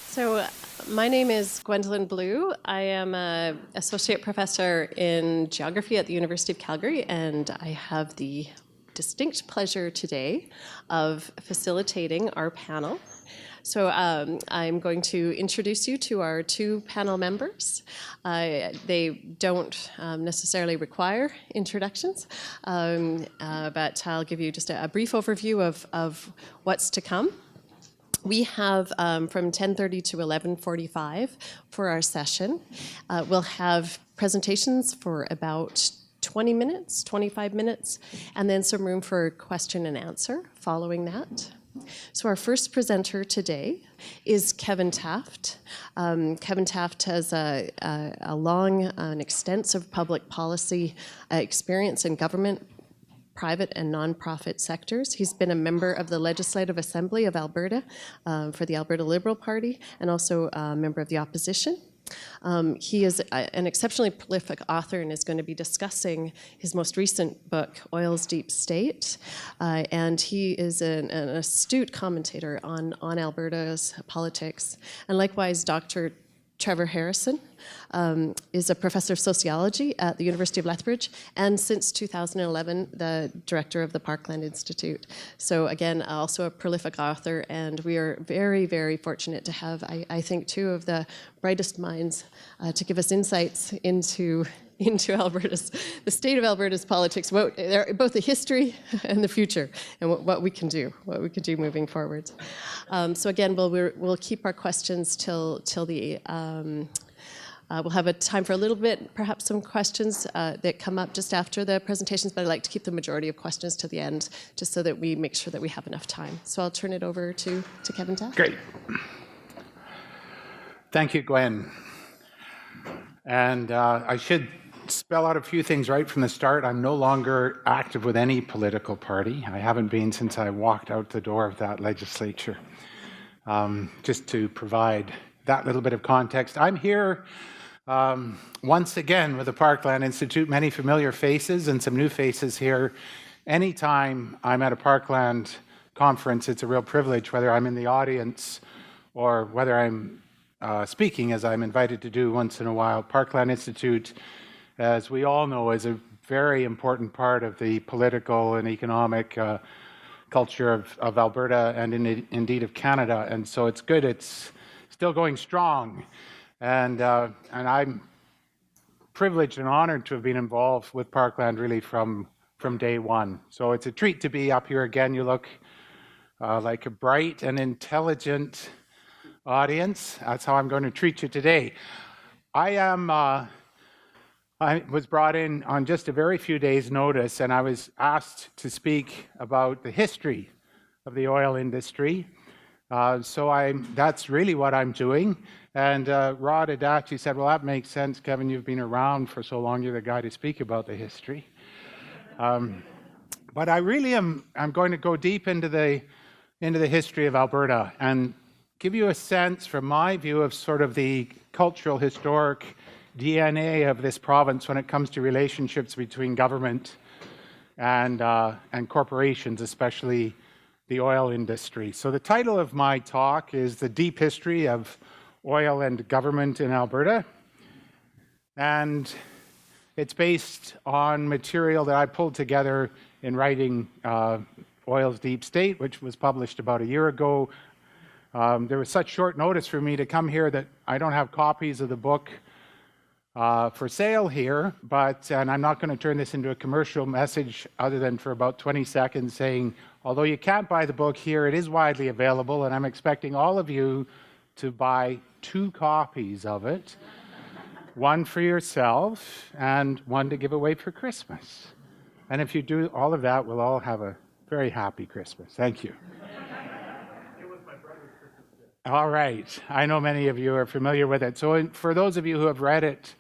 So my name is Gwendolyn Blue. I am an associate professor in geography at the University of Calgary, and I have the distinct pleasure today of facilitating our panel. So I'm going to introduce you to our two panel members. They don't necessarily require introductions, but I'll give you just a brief overview of what's to come. We have from 10:30 to 11:45 for our session. We'll have presentations for about 20 minutes, 25 minutes, and then some room for question and answer following that. So our first presenter today is Kevin Taft. Kevin Taft has a long and extensive public policy experience in government, private and non-profit sectors. He's been a member of the Legislative Assembly of Alberta for the Alberta Liberal Party and also a member of the opposition. He is an exceptionally prolific author and is going to be discussing his most recent book, Oil's Deep State. And he is an astute commentator on Alberta's politics. And likewise, Dr. Trevor Harrison is a professor of sociology at the University of Lethbridge, and since 2011, the director of the Parkland Institute. So again, also a prolific author, and we are very, very fortunate to have, I think, two of the brightest minds to give us insights into the state of Alberta's politics, both the history and the future, and what we can do moving forward. So again, we'll keep our questions till the. We'll have a time for a little bit, perhaps some questions that come up just after the presentations, but I'd like to keep the majority of questions to the end, just so that we make sure that we have enough time. So I'll turn it over to Kevin Taft. Great. Thank you, Gwen. And I should spell out a few things right from the start. I'm no longer active with any political party. I haven't been since I walked out the door of that legislature. Just to provide that little bit of context. I'm here once again with the Parkland Institute, many familiar faces and some new faces here. Anytime I'm at a Parkland conference, it's a real privilege, whether I'm in the audience or whether I'm speaking, as I'm invited to do once in a while. Parkland Institute, as we all know, is a very important part of the political and economic culture of Alberta and indeed of Canada. And so it's good, it's still going strong. And I'm privileged and honored to have been involved with Parkland really from day one. So it's a treat to be up here again. You look like a bright and intelligent audience. That's how I'm going to treat you today. I was brought in on just a very few days' notice, and I was asked to speak about the history of the oil industry. So that's really what I'm doing. And Rod Adachi said, well, that makes sense, Kevin, you've been around for so long, you're the guy to speak about the history. But I really I'm going to go deep into the history of Alberta and give you a sense from my view of sort of the cultural, historic DNA of this province when it comes to relationships between government and corporations, especially the oil industry. So the title of my talk is The Deep History of Oil and Government in Alberta. And it's based on material that I pulled together in writing Oil's Deep State, which was published about a year ago. There was such short notice for me to come here that I don't have copies of the book for sale here, and I'm not going to turn this into a commercial message other than for about 20 seconds saying, although you can't buy the book here, it is widely available, and I'm expecting all of you to buy 2 copies of it, one for yourself and one to give away for Christmas. And if you do all of that, we'll all have a very happy Christmas. Thank you. It was my brother's Christmas gift. All right. I know many of you are familiar with it. So for those of you who have read it,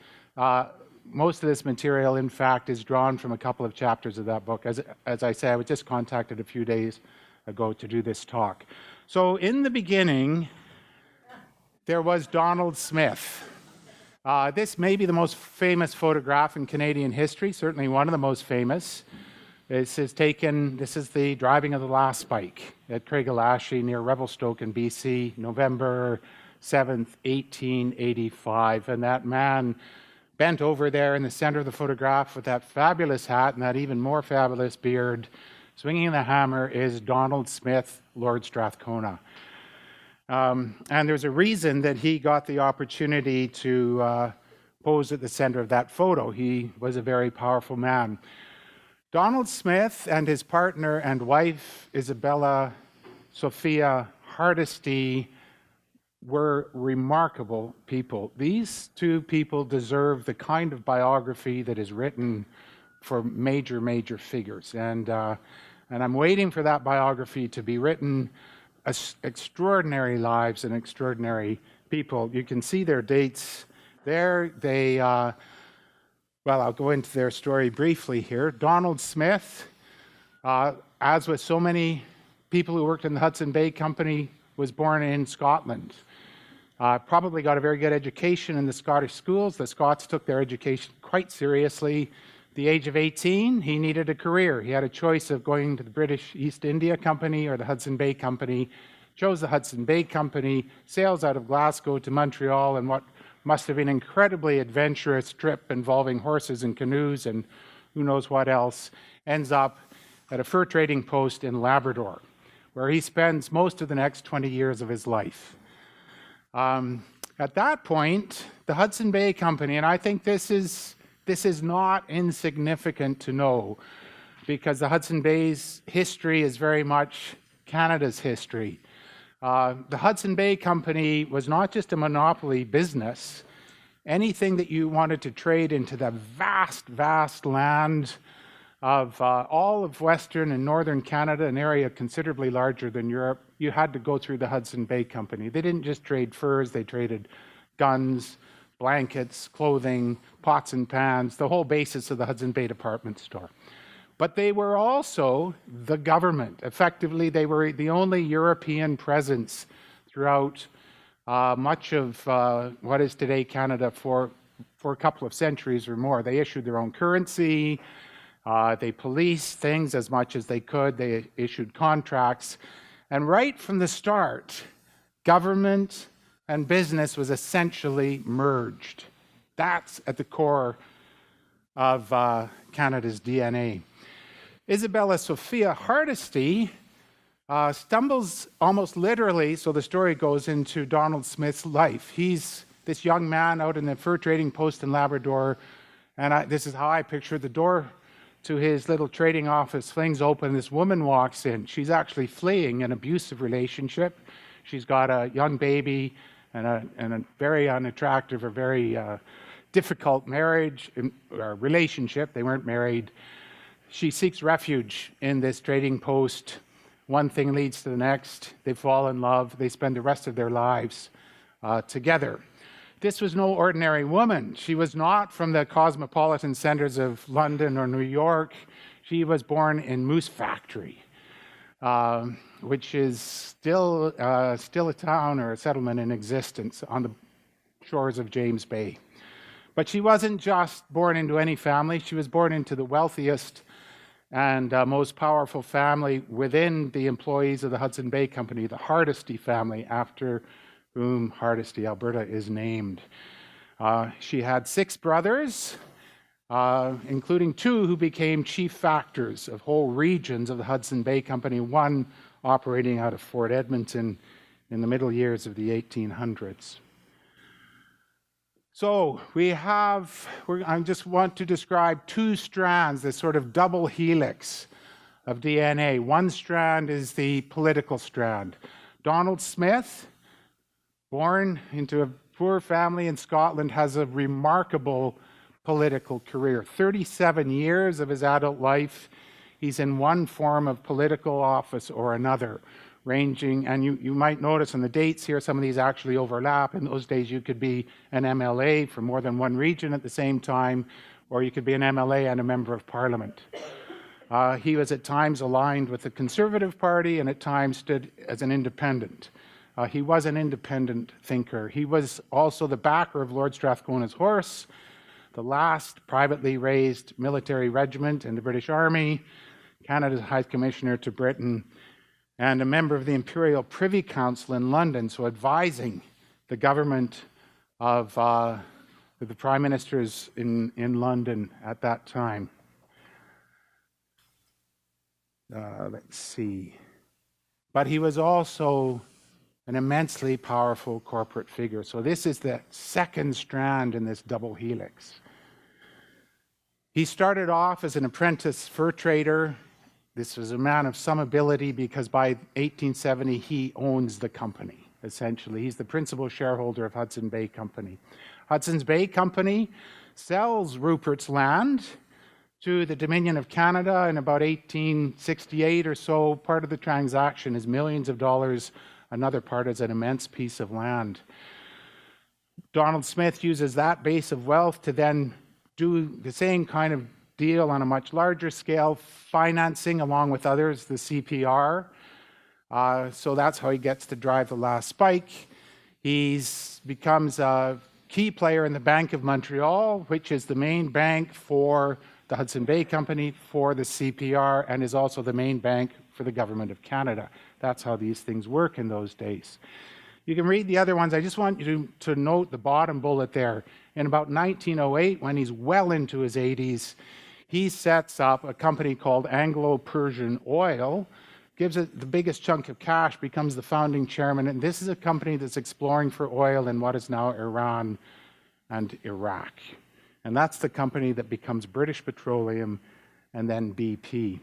most of this material, in fact, is drawn from a couple of chapters of that book. As I say, I was just contacted a few days ago to do this talk. So in the beginning, there was Donald Smith. This may be the most famous photograph in Canadian history, certainly one of the most famous. This is the driving of the last spike at Craigellachie near Revelstoke in BC, November 7th, 1885. And that man bent over there in the center of the photograph with that fabulous hat and that even more fabulous beard, swinging the hammer, is Donald Smith, Lord Strathcona. And there's a reason that he got the opportunity to pose at the center of that photo. He was a very powerful man. Donald Smith and his partner and wife, Isabella Sophia Hardesty, were remarkable people. These two people deserve the kind of biography that is written for major, major figures. And I'm waiting for that biography to be written. Extraordinary lives and extraordinary people. You can see their dates there. Well, I'll go into their story briefly here. Donald Smith, as with so many people who worked in the Hudson Bay Company, was born in Scotland. Probably got a very good education in the Scottish schools. The Scots took their education quite seriously. At the age of 18, he needed a career. He had a choice of going to the British East India Company or the Hudson Bay Company. Chose the Hudson Bay Company, sails out of Glasgow to Montreal in what must have been an incredibly adventurous trip involving horses and canoes and who knows what else. Ends up at a fur trading post in Labrador, where he spends most of the next 20 years of his life. At that point, the Hudson Bay Company, and I think this is not insignificant to know, because the Hudson Bay's history is very much Canada's history. The Hudson Bay Company was not just a monopoly business. Anything that you wanted to trade into the vast, vast land of all of Western and Northern Canada, an area considerably larger than Europe, you had to go through the Hudson Bay Company. They didn't just trade furs, they traded guns, blankets, clothing, pots and pans, the whole basis of the Hudson Bay department store. But they were also the government. Effectively, they were the only European presence throughout much of what is today Canada for a couple of centuries or more. They issued their own currency. They policed things as much as they could. They issued contracts. And right from the start, government and business was essentially merged. That's at the core of Canada's DNA. Isabella Sophia Hardesty stumbles almost literally, so the story goes, into Donald Smith's life. He's this young man out in the fur trading post in Labrador, and this is how I picture the door to his little trading office flings open. This woman walks in. She's actually fleeing an abusive relationship. She's got a young baby and a very unattractive or very difficult marriage or relationship. They weren't married. She seeks refuge in this trading post. One thing leads to the next. They fall in love. They spend the rest of their lives together. This was no ordinary woman. She was not from the cosmopolitan centers of London or New York. She was born in Moose Factory, which is still a town or a settlement in existence on the shores of James Bay. But she wasn't just born into any family. She was born into the wealthiest and most powerful family within the employees of the Hudson Bay Company, the Hardesty family, after whom Hardesty, Alberta, is named. She had 6 brothers, including 2 who became chief factors of whole regions of the Hudson Bay Company, one operating out of Fort Edmonton in the middle years of the 1800s. So I just want to describe 2 strands, this sort of double helix of DNA. One strand is the political strand. Donald Smith, born into a poor family in Scotland, has a remarkable political career. 37 years of his adult life, he's in one form of political office or another, ranging, and you might notice in the dates here, some of these actually overlap. In those days, you could be an MLA from more than one region at the same time, or you could be an MLA and a member of Parliament. He was at times aligned with the Conservative Party and at times stood as an independent. He was an independent thinker. He was also the backer of Lord Strathcona's horse, the last privately raised military regiment in the British Army, Canada's High Commissioner to Britain, and a member of the Imperial Privy Council in London, so advising the government of the prime ministers in London at that time. Let's see. But he was also an immensely powerful corporate figure. So this is the second strand in this double helix. He started off as an apprentice fur trader. This was a man of some ability because by 1870 he owns the company, essentially. He's the principal shareholder of Hudson Bay Company. Hudson's Bay Company sells Rupert's Land to the Dominion of Canada in about 1868 or so. Part of the transaction is millions of dollars. Another part is an immense piece of land. Donald Smith uses that base of wealth to then do the same kind of deal on a much larger scale, financing along with others, the CPR. So that's how he gets to drive the last spike. He becomes a key player in the Bank of Montreal, which is the main bank for the Hudson Bay Company, for the CPR, and is also the main bank for the Government of Canada. That's how these things work in those days. You can read the other ones. I just want you to note the bottom bullet there. In about 1908, when he's well into his 80s, he sets up a company called Anglo-Persian Oil, gives it the biggest chunk of cash, becomes the founding chairman, and this is a company that's exploring for oil in what is now Iran and Iraq. And that's the company that becomes British Petroleum and then BP.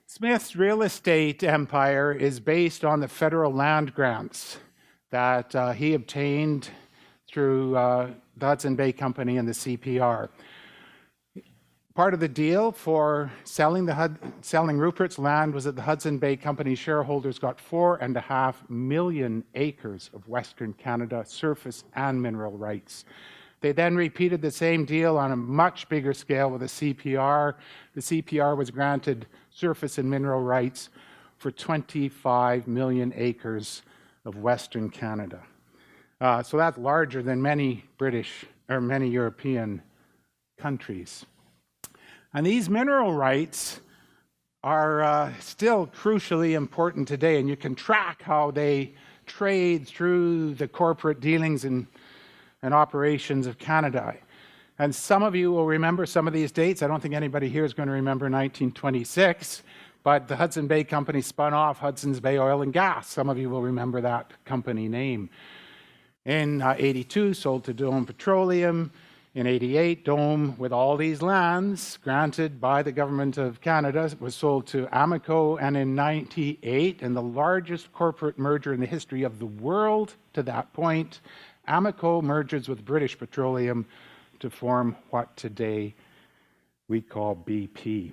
Smith's real estate empire is based on the federal land grants that he obtained through the Hudson Bay Company and the CPR. Part of the deal for selling Rupert's Land was that the Hudson Bay Company shareholders got 4.5 million acres of Western Canada surface and mineral rights. They then repeated the same deal on a much bigger scale with the CPR. The CPR was granted surface and mineral rights for 25 million acres of Western Canada. So that's larger than many British or many European countries. And these mineral rights are still crucially important today, and you can track how they trade through the corporate dealings and operations of Canada. And some of you will remember some of these dates. I don't think anybody here is going to remember 1926, but the Hudson Bay Company spun off Hudson's Bay Oil and Gas. Some of you will remember that company name. In 82, sold to Dome Petroleum. In 88, Dome, with all these lands granted by the Government of Canada, was sold to Amoco. And in 98, in the largest corporate merger in the history of the world to that point, Amoco merges with British Petroleum to form what today we call BP.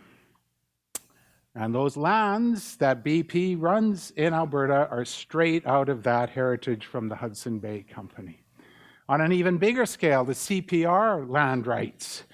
And those lands that BP runs in Alberta are straight out of that heritage from the Hudson Bay Company. On an even bigger scale, the CPR land rights.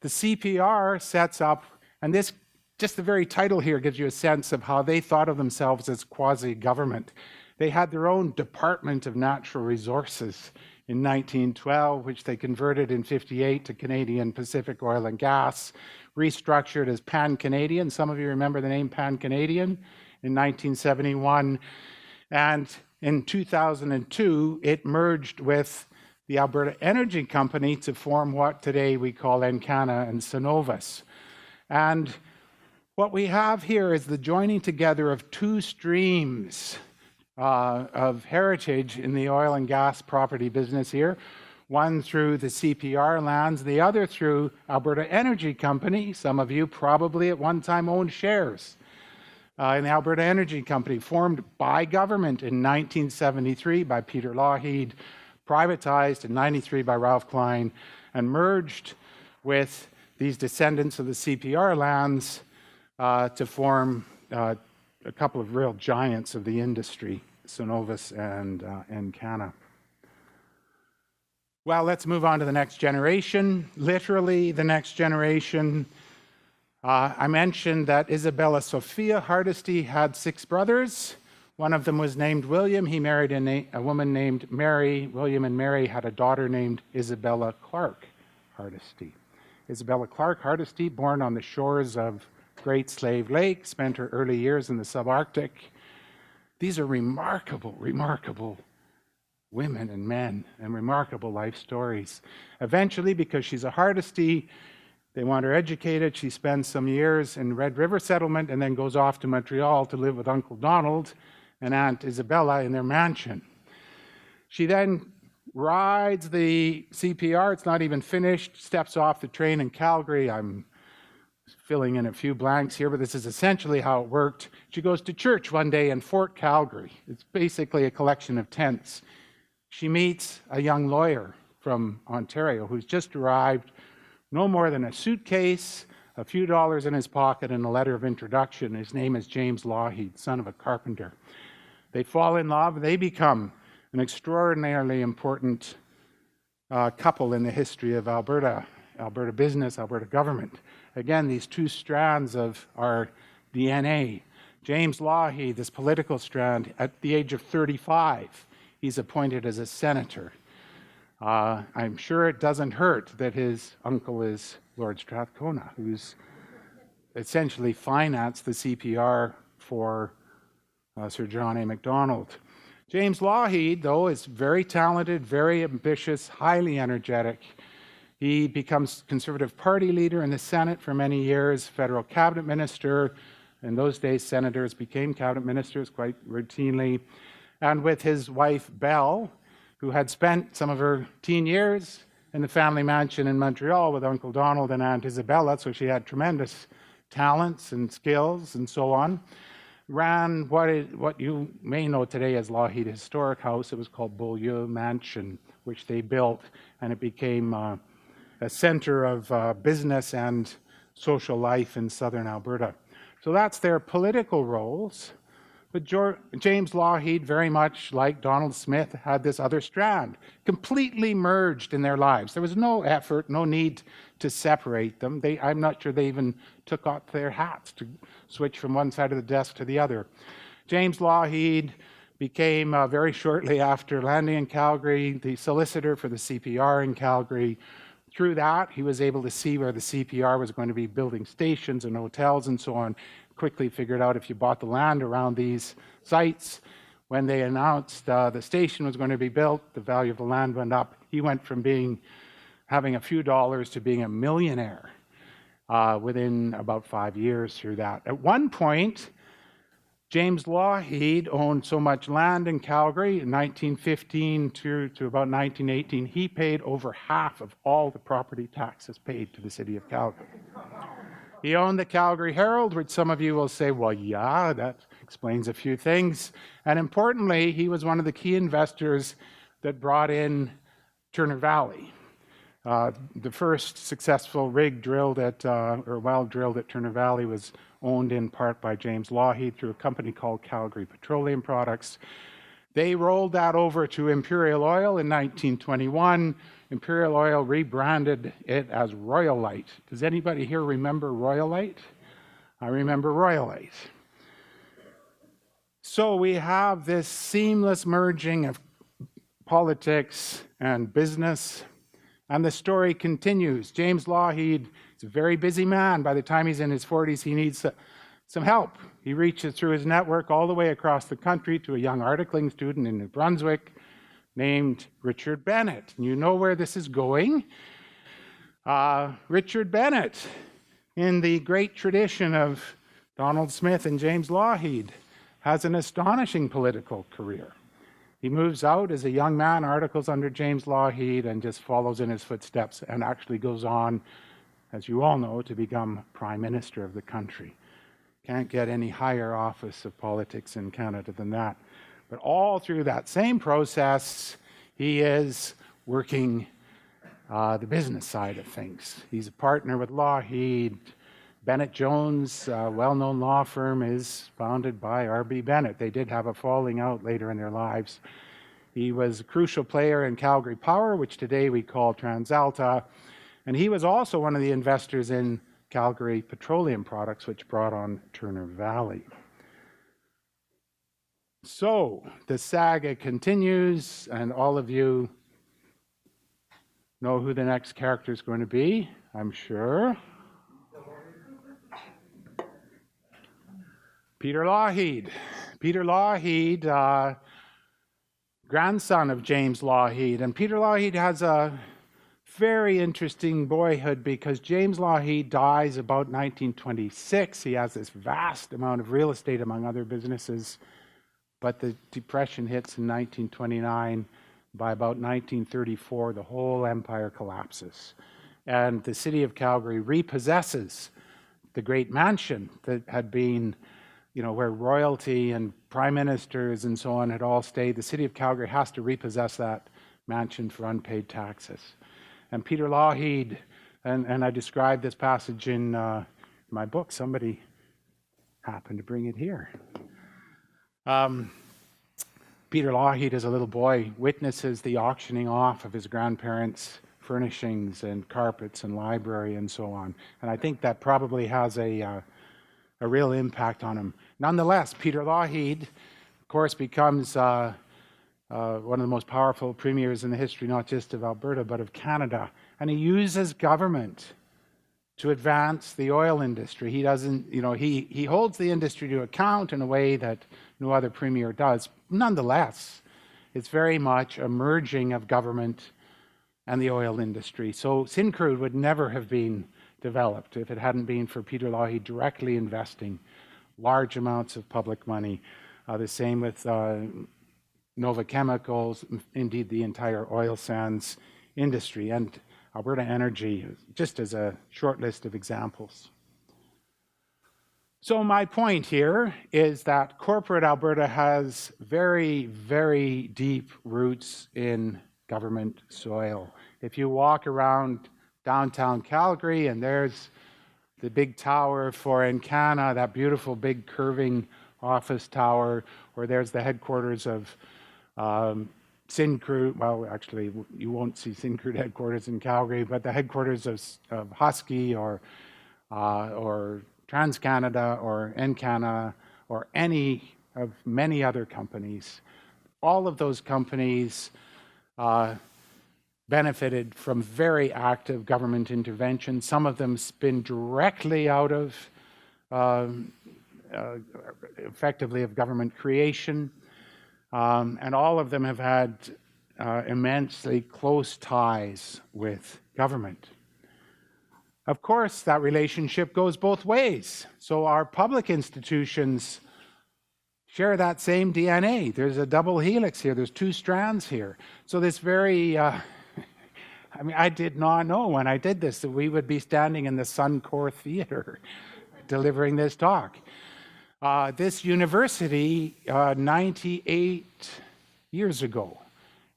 The CPR sets up, and this, just the very title here gives you a sense of how they thought of themselves as quasi-government. They had their own Department of Natural Resources in 1912, which they converted in 58 to Canadian Pacific Oil and Gas, restructured as Pan-Canadian. Some of you remember the name Pan-Canadian in 1971. And in 2002, it merged with the Alberta Energy Company to form what today we call Encana and Cenovus. And what we have here is the joining together of two streams of heritage in the oil and gas property business here, one through the CPR lands, the other through Alberta Energy Company. Some of you probably at one time owned shares in the Alberta Energy Company, formed by government in 1973 by Peter Lougheed, privatized in 93 by Ralph Klein, and merged with these descendants of the CPR lands to form a couple of real giants of the industry, Cenovus and Encana. Well, let's move on to the next generation, literally the next generation. I mentioned that Isabella Sophia Hardesty had 6 brothers. One of them was named William. He married a woman named Mary. William and Mary had a daughter named Isabella Clark Hardesty. Isabella Clark Hardesty, born on the shores of Great Slave Lake, spent her early years in the subarctic. These are remarkable, remarkable women and men and remarkable life stories. Eventually, because she's a Hardesty, they want her educated. She spends some years in Red River Settlement and then goes off to Montreal to live with Uncle Donald and Aunt Isabella in their mansion. She then rides the CPR. It's not even finished. Steps off the train in Calgary. I'm filling in a few blanks here, but this is essentially how it worked. She goes to church one day in Fort Calgary. It's basically a collection of tents. She meets a young lawyer from Ontario who's just arrived, no more than a suitcase, a few dollars in his pocket, and a letter of introduction. His name is James Lougheed, son of a carpenter. They fall in love. They become an extraordinarily important couple in the history of Alberta business, Alberta government. Again, these two strands of our DNA. James Lougheed, this political strand, at the age of 35, he's appointed as a senator. I'm sure it doesn't hurt that his uncle is Lord Strathcona, who's essentially financed the CPR for Sir John A. Macdonald. James Lougheed, though, is very talented, very ambitious, highly energetic. He becomes Conservative Party leader in the Senate for many years, federal cabinet minister. In those days, senators became cabinet ministers quite routinely. And with his wife, Belle, who had spent some of her teen years in the family mansion in Montreal with Uncle Donald and Aunt Isabella, so she had tremendous talents and skills and so on, ran what you may know today as Lougheed Historic House. It was called Beaulieu Mansion, which they built, and it became a center of business and social life in southern Alberta. So that's their political roles. But James Lougheed, very much like Donald Smith, had this other strand, completely merged in their lives. There was no effort, no need to separate them. I'm not sure they even took off their hats to switch from one side of the desk to the other. James Lougheed became, very shortly after landing in Calgary, the solicitor for the CPR in Calgary. Through that, he was able to see where the CPR was going to be building stations and hotels and so on. Quickly figured out if you bought the land around these sites, when they announced the station was going to be built, the value of the land went up. He went from having a few dollars to being a millionaire within about 5 years through that. At one point, James Lougheed owned so much land in Calgary in 1915 to about 1918, he paid over half of all the property taxes paid to the city of Calgary. He owned the Calgary Herald, which some of you will say, well, yeah, that explains a few things. And importantly, he was one of the key investors that brought in Turner Valley. The first successful rig drilled well drilled at Turner Valley was owned in part by James Lougheed through a company called Calgary Petroleum Products. They rolled that over to Imperial Oil in 1921. Imperial Oil rebranded it as Royalite. Does anybody here remember Royalite? I remember Royalite. So we have this seamless merging of politics and business, and the story continues. James Lougheed is a very busy man. By the time he's in his 40s, he needs some help. He reaches through his network all the way across the country to a young articling student in New Brunswick named Richard Bennett. And you know where this is going. Richard Bennett, in the great tradition of Donald Smith and James Lougheed, has an astonishing political career. He moves out as a young man, articles under James Lougheed, and just follows in his footsteps and actually goes on, as you all know, to become Prime Minister of the country. Can't get any higher office of politics in Canada than that. But all through that same process, he is working the business side of things. He's a partner with Lougheed. Bennett Jones, a well-known law firm, is founded by R.B. Bennett. They did have a falling out later in their lives. He was a crucial player in Calgary Power, which today we call TransAlta. And he was also one of the investors in Calgary Petroleum Products, which brought on Turner Valley. So the saga continues, and all of you know who the next character is going to be, I'm sure. Peter Lougheed. Peter Lougheed grandson of James Lougheed. And Peter Lougheed has a very interesting boyhood because James Lougheed dies about 1926. He has this vast amount of real estate, among other businesses, but the Depression hits in 1929. By about 1934, the whole empire collapses. And the city of Calgary repossesses the great mansion that had been, where royalty and prime ministers and so on had all stayed. The city of Calgary has to repossess that mansion for unpaid taxes. And Peter Lougheed, and I describe this passage in my book. Somebody happened to bring it here. Peter Lougheed, as a little boy, witnesses the auctioning off of his grandparents' furnishings and carpets and library and so on. And I think that probably has a real impact on him. Nonetheless, Peter Lougheed, of course, becomes one of the most powerful premiers in the history, not just of Alberta, but of Canada. And he uses government to advance the oil industry. He doesn't, he holds the industry to account in a way that no other premier does. Nonetheless, it's very much a merging of government and the oil industry. So Syncrude would never have been developed if it hadn't been for Peter Lougheed directly investing large amounts of public money. The same with Nova Chemicals, indeed the entire oil sands industry, and Alberta Energy, just as a short list of examples. So my point here is that corporate Alberta has very, very deep roots in government soil. If you walk around downtown Calgary and there's the big tower for Encana, that beautiful big curving office tower, or there's the headquarters of Syncrude. Well, actually, you won't see Syncrude headquarters in Calgary, but the headquarters of Husky or TransCanada or Encana or any of many other companies. All of those companies benefited from very active government intervention. Some of them spin directly out of, effectively, of government creation. And all of them have had immensely close ties with government. Of course, that relationship goes both ways. So our public institutions share that same DNA. There's a double helix here. There's two strands here. So this very, I did not know when I did this that we would be standing in the Suncor Theatre delivering this talk. This university, 98 years ago,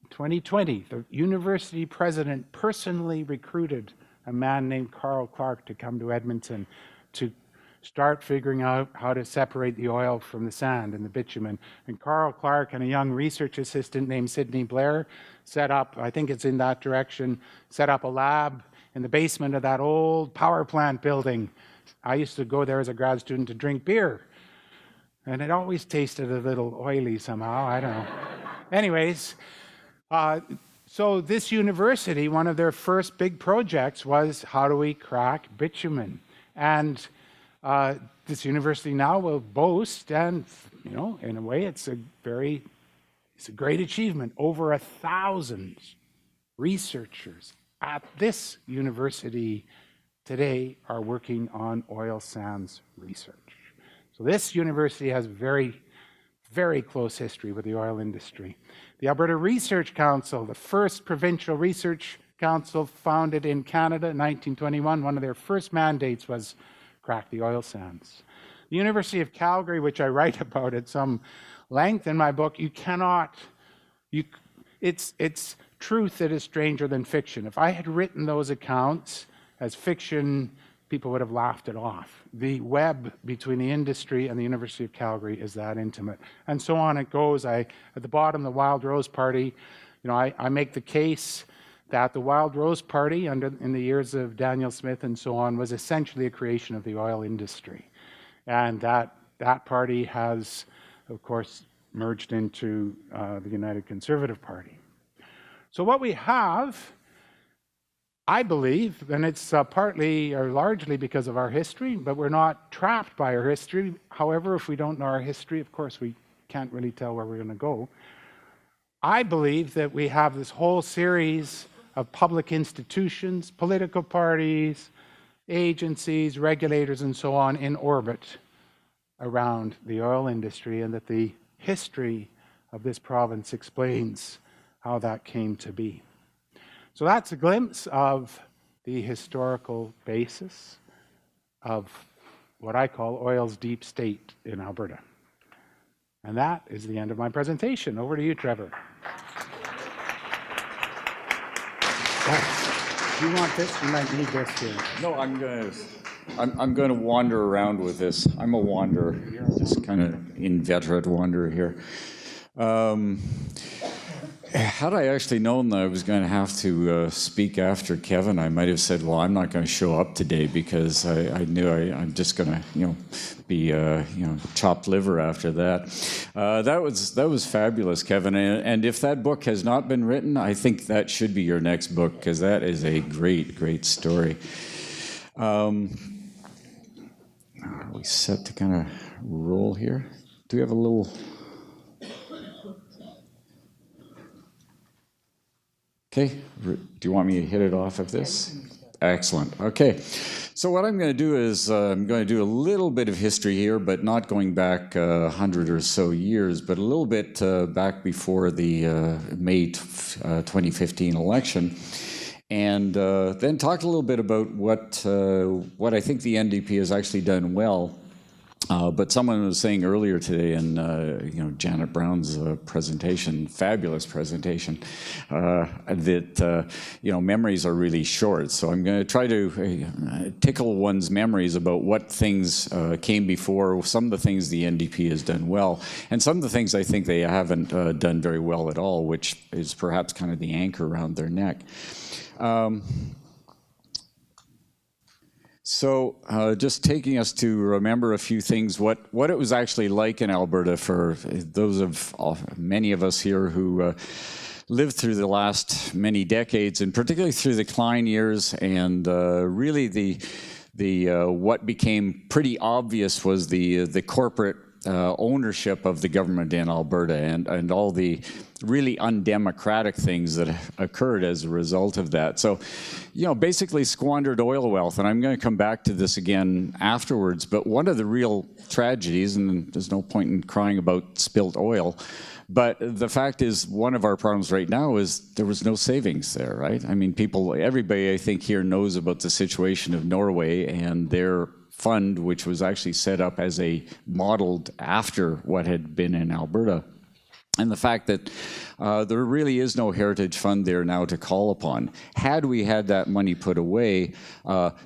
2020, the university president personally recruited a man named Carl Clark to come to Edmonton to start figuring out how to separate the oil from the sand and the bitumen. And Carl Clark and a young research assistant named Sidney Blair set up, I think it's in that direction, set up a lab in the basement of that old power plant building. I used to go there as a grad student to drink beer. And it always tasted a little oily somehow, I don't know. Anyways, so this university, one of their first big projects was how do we crack bitumen? And this university now will boast, and in a way it's a great achievement. Over 1,000 researchers at this university today are working on oil sands research. So this university has very, very close history with the oil industry. The Alberta Research Council, the first provincial research council founded in Canada in 1921, one of their first mandates was crack the oil sands. The University of Calgary, which I write about at some length in my book, it's truth that is stranger than fiction. If I had written those accounts as fiction, people would have laughed it off. The web between the industry and the University of Calgary is that intimate. And so on it goes. At the bottom, the Wild Rose Party, I make the case that the Wild Rose Party, in the years of Daniel Smith and so on, was essentially a creation of the oil industry. And that party has, of course, merged into the United Conservative Party. So what we have, I believe, and it's partly or largely because of our history, but we're not trapped by our history. However, if we don't know our history, of course, we can't really tell where we're going to go. I believe that we have this whole series of public institutions, political parties, agencies, regulators, and so on in orbit around the oil industry, and that the history of this province explains how that came to be. So that's a glimpse of the historical basis of what I call oil's deep state in Alberta. And that is the end of my presentation. Over to you, Trevor. Do you want this? You might need this here. No, I'm going to wander around with this. I'm a wanderer, just kind of inveterate wanderer here. Had I actually known that I was going to have to speak after Kevin, I might have said, well, I'm not going to show up today because I knew I'm just going to, be, chopped liver after that. That was fabulous, Kevin. And if that book has not been written, I think that should be your next book because that is a great, great story. Are we set to kind of roll here? Do we have a little... Okay, do you want me to hit it off of this? Excellent. Okay, so what I'm going to do is I'm going to do a little bit of history here, but not going back 100 or so years, but a little bit back before the May 2015 election, and then talk a little bit about what I think the NDP has actually done well. But someone was saying earlier today in Janet Brown's presentation, fabulous presentation, that memories are really short. So I'm going to try to tickle one's memories about what things came before, some of the things the NDP has done well, and some of the things I think they haven't done very well at all, which is perhaps kind of the anchor around their neck. So just taking us to remember a few things, what it was actually like in Alberta for those of many of us here who lived through the last many decades, and particularly through the Klein years, and really the what became pretty obvious was the corporate ownership of the government in Alberta and all the really undemocratic things that occurred as a result of that. So, basically squandered oil wealth, and I'm going to come back to this again afterwards, but one of the real tragedies, and there's no point in crying about spilt oil, but the fact is one of our problems right now is there was no savings there, right? I mean, everybody I think here knows about the situation of Norway and their fund, which was actually set up as modeled after what had been in Alberta. And the fact that there really is no heritage fund there now to call upon. Had we had that money put away,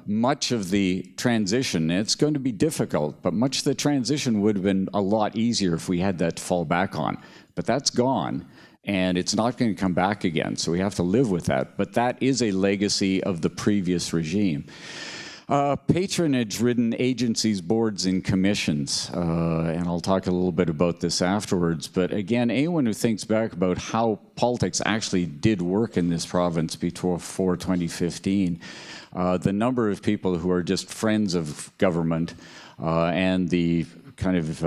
much of the transition, it's going to be difficult, but much of the transition would have been a lot easier if we had that to fall back on. But that's gone, and it's not going to come back again, so we have to live with that. But that is a legacy of the previous regime. Patronage-ridden agencies, boards, and commissions, and I'll talk a little bit about this afterwards, but again, anyone who thinks back about how politics actually did work in this province before 2015, the number of people who are just friends of government and the kind of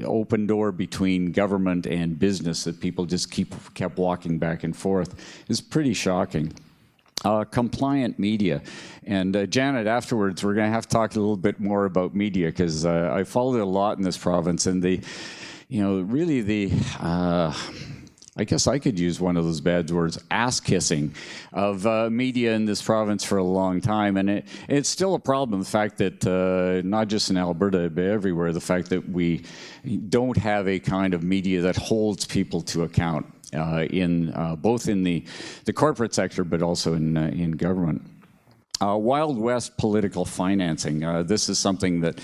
open door between government and business that people just kept walking back and forth is pretty shocking. Compliant media. And Janet, afterwards, we're going to have to talk a little bit more about media because I followed it a lot in this province, and I guess I could use one of those bad words, ass-kissing of media in this province for a long time. And it's still a problem, the fact that not just in Alberta, but everywhere, the fact that we don't have a kind of media that holds people to account. Both in the corporate sector, but also in government. Wild West political financing. This is something that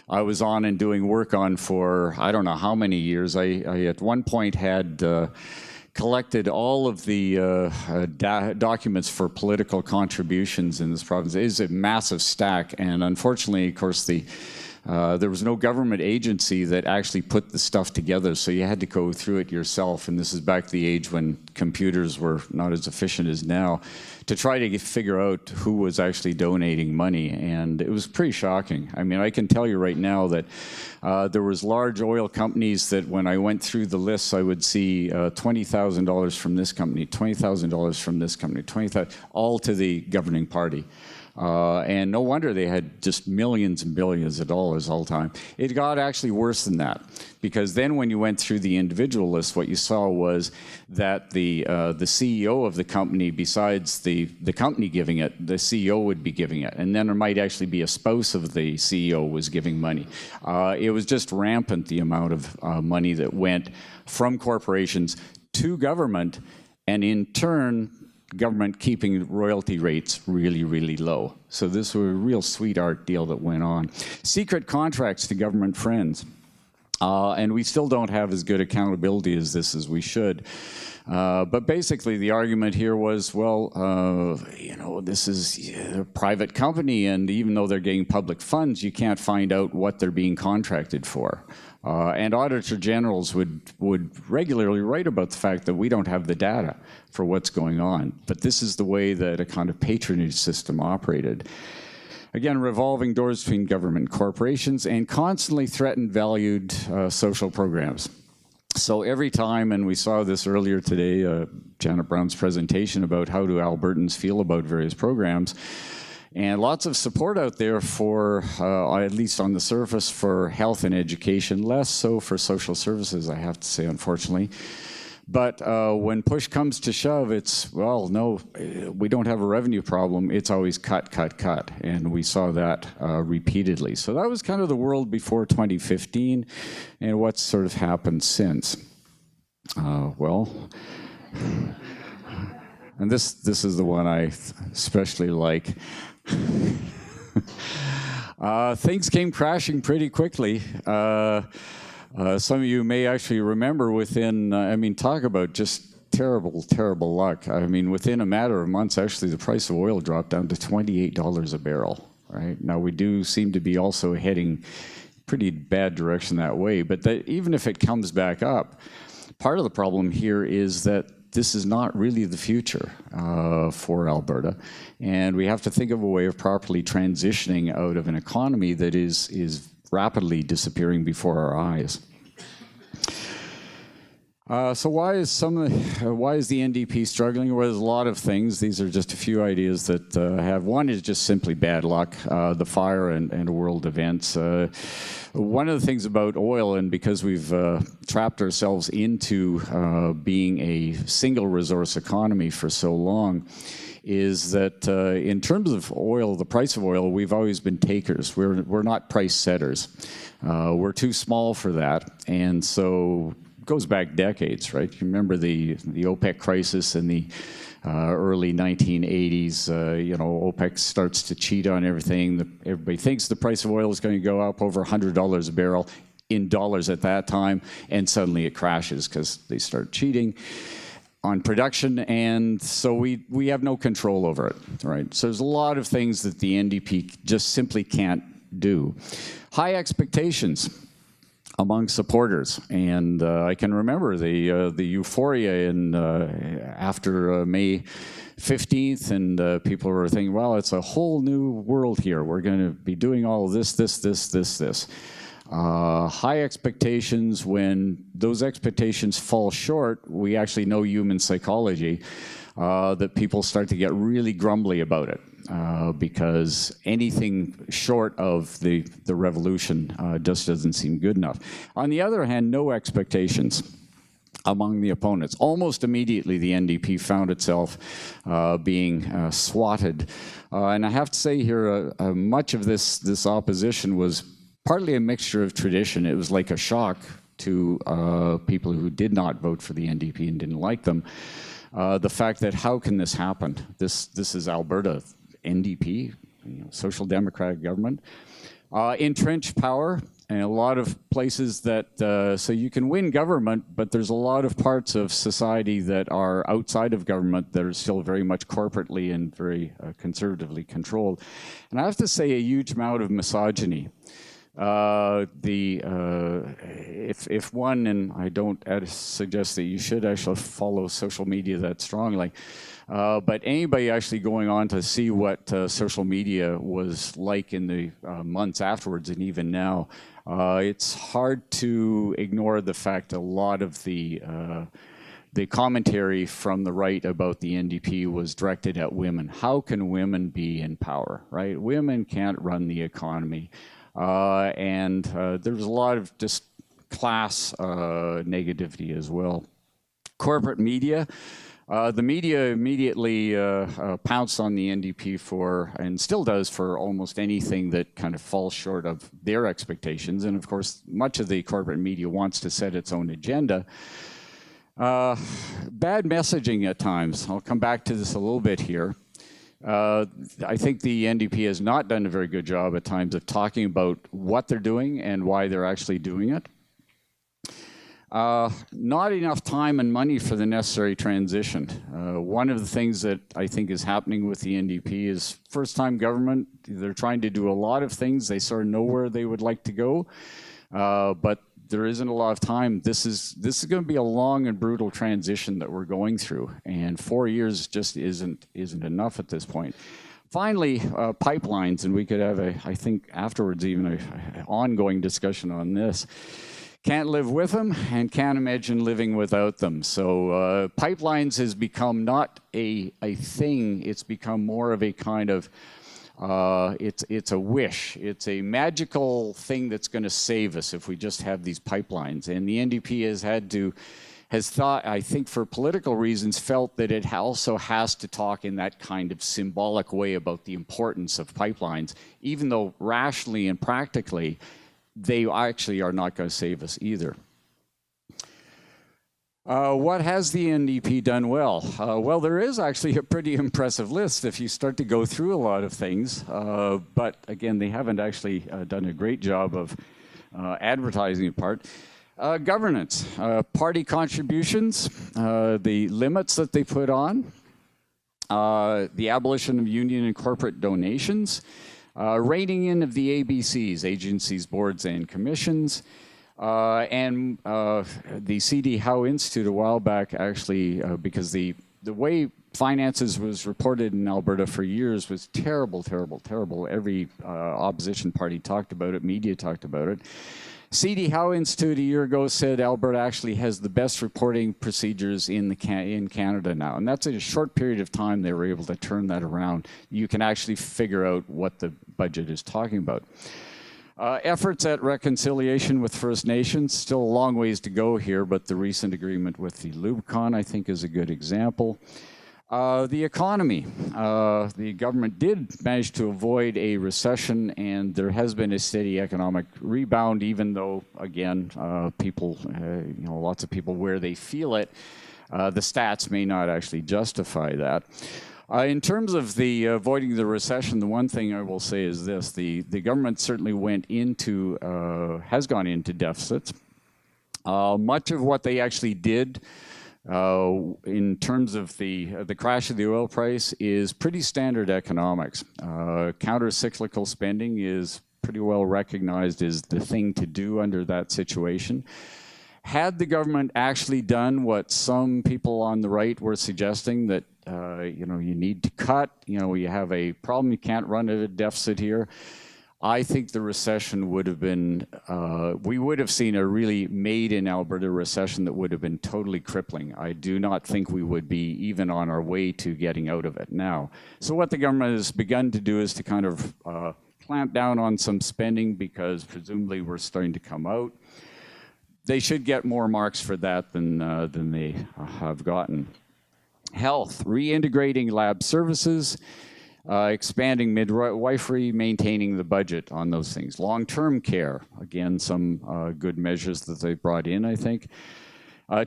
I was on and doing work on for I don't know how many years. I at one point had collected all of the documents for political contributions in this province. It is a massive stack, and unfortunately, of course, the There was no government agency that actually put the stuff together, so you had to go through it yourself, and this is back to the age when computers were not as efficient as now, to try to figure out who was actually donating money, and it was pretty shocking. I mean, I can tell you right now that there was large oil companies that when I went through the lists, I would see $20,000 from this company, $20,000 from this company, $20,000, all to the governing party. And no wonder they had just millions and billions of dollars all the time. It got actually worse than that, because then when you went through the individual list, what you saw was that the CEO of the company, besides the company giving it, the CEO would be giving it. And then there might actually be a spouse of the CEO was giving money. It was just rampant, the amount of money that went from corporations to government, and in turn, government keeping royalty rates really, really low. So this was a real sweetheart deal that went on. Secret contracts to government friends. And we still don't have as good accountability as this as we should. But basically the argument here was, well, this is a private company, and even though they're getting public funds, you can't find out what they're being contracted for. And auditor generals would regularly write about the fact that we don't have the data for what's going on. But this is the way that a kind of patronage system operated. Again, revolving doors between government and corporations, and constantly threatened valued social programs. So every time, and we saw this earlier today, Janet Brown's presentation about how do Albertans feel about various programs, and lots of support out there for, at least on the surface, for health and education, less so for social services, I have to say, unfortunately. But when push comes to shove, it's, well, no, we don't have a revenue problem. It's always cut, cut, cut. And we saw that repeatedly. So that was kind of the world before 2015, and what's sort of happened since. Well, and this is the one I especially like. Things came crashing pretty quickly. Some of you may actually remember within, talk about just terrible, terrible luck. I mean, within a matter of months, actually, the price of oil dropped down to $28 a barrel, right? Now, we do seem to be also heading pretty bad direction that way, but even if it comes back up, part of the problem here is that this is not really the future for Alberta, and we have to think of a way of properly transitioning out of an economy that is rapidly disappearing before our eyes. So why is the NDP struggling? Well, there's a lot of things. These are just a few ideas that I have. One is just simply bad luck, the fire and world events. One of the things about oil, and because we've trapped ourselves into being a single resource economy for so long, is that in terms of oil, the price of oil, we've always been takers. We're not price setters. We're too small for that, and so it goes back decades, right? You remember the OPEC crisis in the early 1980s. OPEC starts to cheat on everything. Everybody thinks the price of oil is going to go up over $100 a barrel in dollars at that time, and suddenly it crashes because they start cheating on production, and so we have no control over it, right? So there's a lot of things that the NDP just simply can't do. High expectations among supporters, and I can remember the euphoria after May 15th, and people were thinking, well, it's a whole new world here. We're going to be doing all of this. High expectations. When those expectations fall short, we actually know human psychology, that people start to get really grumbly about it, because anything short of the revolution just doesn't seem good enough. On the other hand, no expectations among the opponents. Almost immediately, the NDP found itself being swatted. And I have to say here, much of this opposition was partly a mixture of tradition. It was like a shock to people who did not vote for the NDP and didn't like them. The fact that how can this happen? This is Alberta, NDP, social democratic government. Entrenched power in a lot of places that, so you can win government, but there's a lot of parts of society that are outside of government that are still very much corporately and very conservatively controlled. And I have to say a huge amount of misogyny. If one, and I don't suggest that you should actually follow social media that strongly, but anybody actually going on to see what social media was like in the months afterwards and even now, it's hard to ignore the fact a lot of the commentary from the right about the NDP was directed at women. How can women be in power, right? Women can't run the economy. And there's a lot of just class negativity as well. Corporate media. The media immediately pounced on the NDP for, and still does, for almost anything that kind of falls short of their expectations. And of course, much of the corporate media wants to set its own agenda. Bad messaging at times. I'll come back to this a little bit here. I think the NDP has not done a very good job at times of talking about what they're doing and why they're actually doing it. Not enough time and money for the necessary transition. One of the things that I think is happening with the NDP is first-time government. They're trying to do a lot of things. They sort of know where they would like to go, but there isn't a lot of time. This is going to be a long and brutal transition that we're going through, and 4 years just isn't enough at this point. Finally, pipelines, and we could have I think afterwards even an ongoing discussion on this. Can't live with them and can't imagine living without them. So pipelines has become not a thing, it's become more of a kind of it's a wish. It's a magical thing that's going to save us if we just have these pipelines. And the NDP has thought, I think for political reasons, felt that it also has to talk in that kind of symbolic way about the importance of pipelines, even though rationally and practically, they actually are not going to save us either. What has the NDP done well? Well, there is actually a pretty impressive list if you start to go through a lot of things. But again, they haven't actually done a great job of advertising it part. Governance, party contributions, the limits that they put on, the abolition of union and corporate donations, reining in of the ABCs, agencies, boards, and commissions, and the C.D. Howe Institute a while back actually, because the way finances was reported in Alberta for years was terrible, terrible, terrible. Every opposition party talked about it, media talked about it. C.D. Howe Institute a year ago said Alberta actually has the best reporting procedures in Canada now. And that's in a short period of time they were able to turn that around. You can actually figure out what the budget is talking about. Efforts at reconciliation with First Nations, still a long ways to go here, but the recent agreement with the Lubicon, I think, is a good example. The economy. The government did manage to avoid a recession, and there has been a steady economic rebound, even though, again, people, lots of people where they feel it, the stats may not actually justify that. In terms of the avoiding the recession, the one thing I will say is this: the government certainly has gone into deficits. Much of what they actually did in terms of the crash of the oil price is pretty standard economics. Counter-cyclical spending is pretty well recognized as the thing to do under that situation. Had the government actually done what some people on the right were suggesting, that you need to cut, you have a problem, you can't run at a deficit here, I think the recession would have been, we would have seen a really made in Alberta recession that would have been totally crippling. I do not think we would be even on our way to getting out of it now. So what the government has begun to do is to kind of clamp down on some spending, because presumably we're starting to come out. They should get more marks for that than they have gotten. Health, reintegrating lab services, expanding midwifery, maintaining the budget on those things. Long-term care, again, some good measures that they brought in, I think.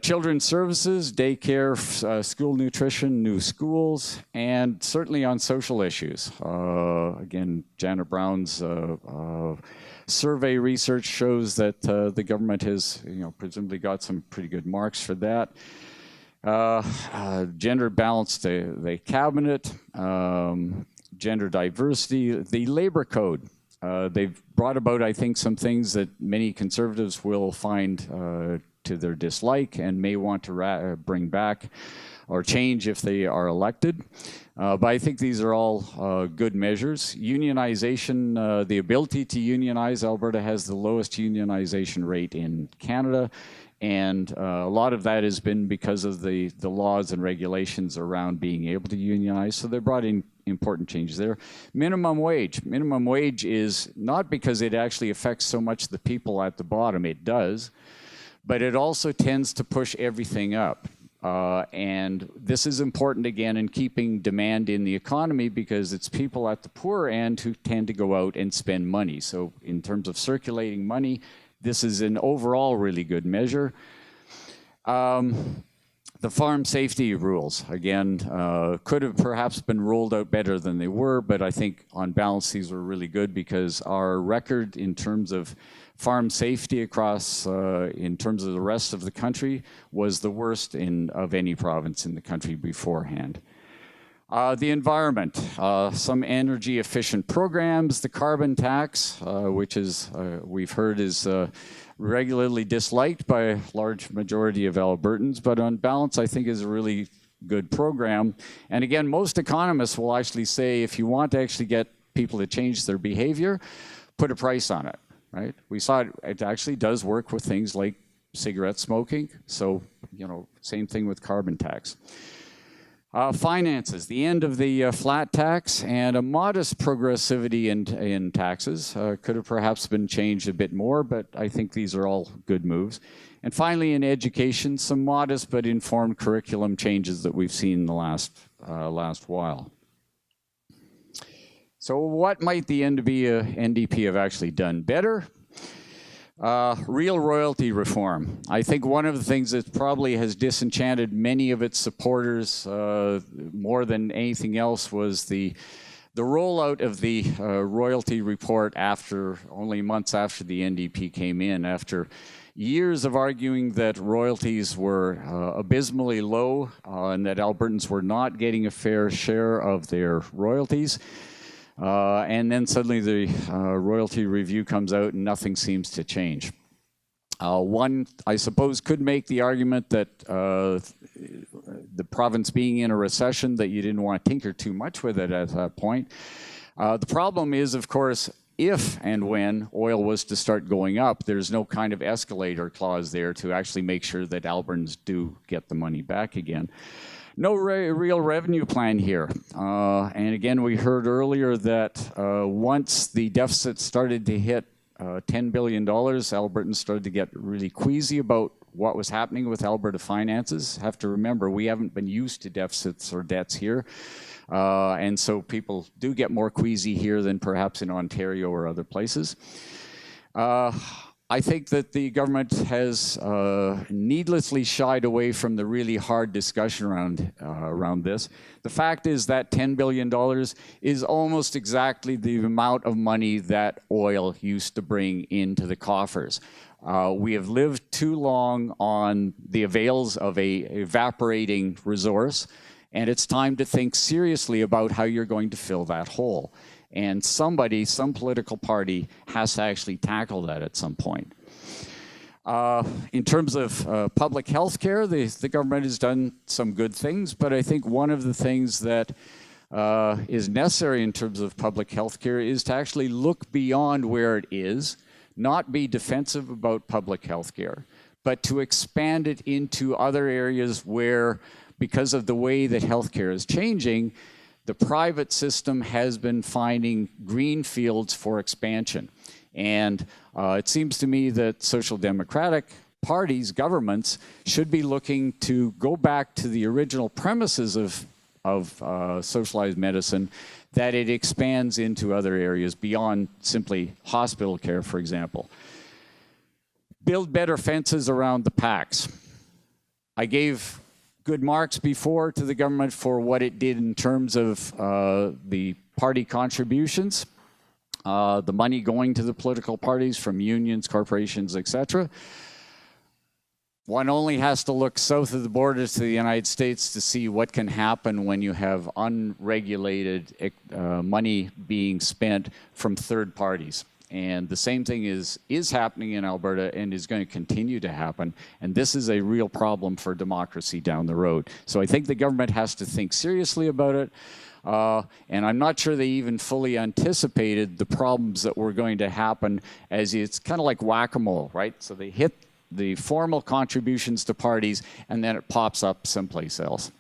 Children's services, daycare, school nutrition, new schools, and certainly on social issues. Again, Janet Brown's survey research shows that the government has, presumably got some pretty good marks for that. Gender balance, the cabinet, gender diversity, the labor code. They've brought about, I think, some things that many Conservatives will find to their dislike and may want to bring back or change if they are elected. But I think these are all good measures. Unionization, the ability to unionize, Alberta has the lowest unionization rate in Canada. And a lot of that has been because of the laws and regulations around being able to unionize. So they brought in important changes there. Minimum wage. Minimum wage is not because it actually affects so much the people at the bottom. It does. But it also tends to push everything up. And this is important, again, in keeping demand in the economy because it's people at the poor end who tend to go out and spend money. So in terms of circulating money, this is an overall really good measure. The farm safety rules, again, could have perhaps been rolled out better than they were, but I think on balance these were really good because our record in terms of farm safety across, in terms of the rest of the country, was the worst of any province in the country beforehand. The environment, some energy efficient programs, the carbon tax, which is, we've heard is regularly disliked by a large majority of Albertans, but on balance I think is a really good program. And again, most economists will actually say if you want to actually get people to change their behavior, put a price on it, right? We saw it actually does work with things like cigarette smoking, so, you know, same thing with carbon tax. Finances, the end of the flat tax and a modest progressivity in taxes could have perhaps been changed a bit more, but I think these are all good moves. And finally, in education, some modest but informed curriculum changes that we've seen in the last while. So what might the NDP have actually done better? Real royalty reform. I think one of the things that probably has disenchanted many of its supporters more than anything else was the rollout of the royalty report only months after the NDP came in, after years of arguing that royalties were abysmally low and that Albertans were not getting a fair share of their royalties. And then suddenly the royalty review comes out and nothing seems to change. One, I suppose, could make the argument that the province being in a recession, that you didn't want to tinker too much with it at that point. The problem is, of course, if and when oil was to start going up, there's no kind of escalator clause there to actually make sure that Albertans do get the money back again. No real revenue plan here. And again, we heard earlier that once the deficit started to hit $10 billion, Albertans started to get really queasy about what was happening with Alberta finances. Have to remember, we haven't been used to deficits or debts here. And so people do get more queasy here than perhaps in Ontario or other places. I think that the government has needlessly shied away from the really hard discussion around this. The fact is that $10 billion is almost exactly the amount of money that oil used to bring into the coffers. We have lived too long on the avails of an evaporating resource, and it's time to think seriously about how you're going to fill that hole. And some political party has to actually tackle that at some point. In terms of public health care, the government has done some good things, but I think one of the things that is necessary in terms of public health care is to actually look beyond where it is, not be defensive about public health care, but to expand it into other areas where, because of the way that healthcare is changing, the private system has been finding green fields for expansion. And it seems to me that social democratic parties, governments, should be looking to go back to the original premises of socialized medicine, that it expands into other areas beyond simply hospital care, for example. Build better fences around the PACs. I gave good marks before to the government for what it did in terms of the party contributions, the money going to the political parties from unions, corporations, etc. one only has to look south of the border to the United States to see what can happen when you have unregulated money being spent from third parties. And the same thing is happening in Alberta and is going to continue to happen. And this is a real problem for democracy down the road. So I think the government has to think seriously about it. And I'm not sure they even fully anticipated the problems that were going to happen, as it's kind of like whack-a-mole, right? So they hit the formal contributions to parties, and then it pops up someplace else.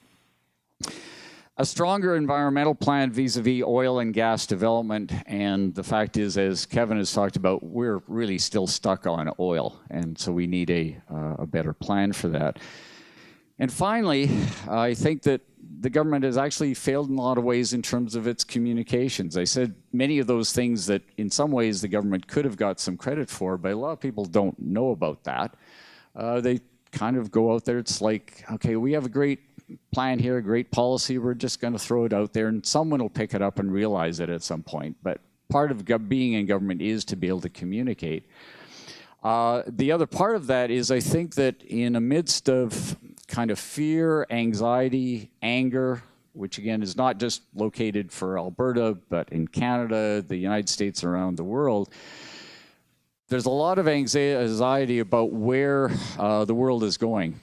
A stronger environmental plan vis-a-vis oil and gas development, and the fact is, as Kevin has talked about, we're really still stuck on oil, and so we need a better plan for that. And finally, I think that the government has actually failed in a lot of ways in terms of its communications. I said many of those things that in some ways the government could have got some credit for, but a lot of people don't know about that. They kind of go out there, it's like, okay, we have a great plan here, a great policy, we're just going to throw it out there and someone will pick it up and realize it at some point. But part of being in government is to be able to communicate. The other part of that is I think that in the midst of kind of fear, anxiety, anger, which again is not just located for Alberta, but in Canada, the United States, around the world, there's a lot of anxiety about where the world is going.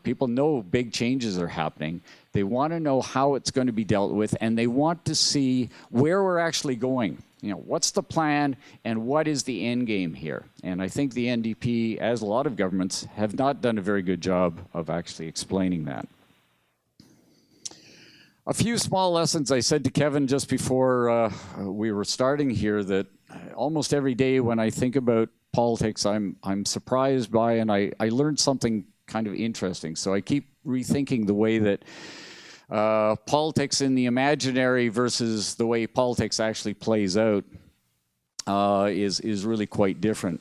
People know big changes are happening. They want to know how it's going to be dealt with, and they want to see where we're actually going. You know, what's the plan and what is the end game here? And I think the NDP, as a lot of governments, have not done a very good job of actually explaining that. A few small lessons. I said to Kevin just before we were starting here that almost every day when I think about politics, I'm surprised by, and I learned something kind of interesting. So I keep rethinking the way that politics in the imaginary versus the way politics actually plays out is really quite different.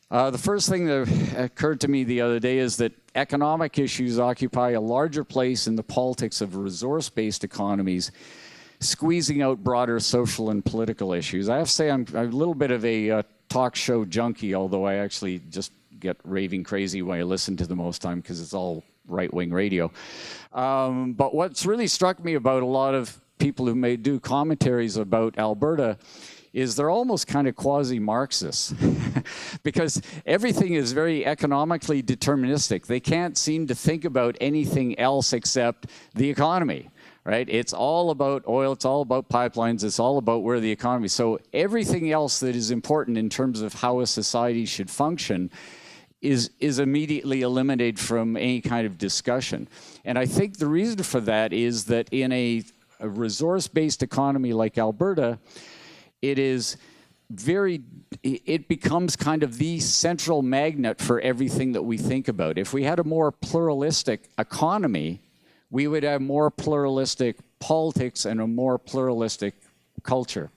The first thing that occurred to me the other day is that economic issues occupy a larger place in the politics of resource-based economies, squeezing out broader social and political issues. I have to say I'm a little bit of a talk show junkie, although I actually just get raving crazy when I listen to them most time because it's all right-wing radio. But what's really struck me about a lot of people who may do commentaries about Alberta is they're almost kind of quasi-Marxists because everything is very economically deterministic. They can't seem to think about anything else except the economy, right? It's all about oil, it's all about pipelines, it's all about where the economy. So everything else that is important in terms of how a society should function is immediately eliminated from any kind of discussion. And I think the reason for that is that in a resource-based economy like Alberta, it becomes kind of the central magnet for everything that we think about. If we had a more pluralistic economy, we would have more pluralistic politics and a more pluralistic culture.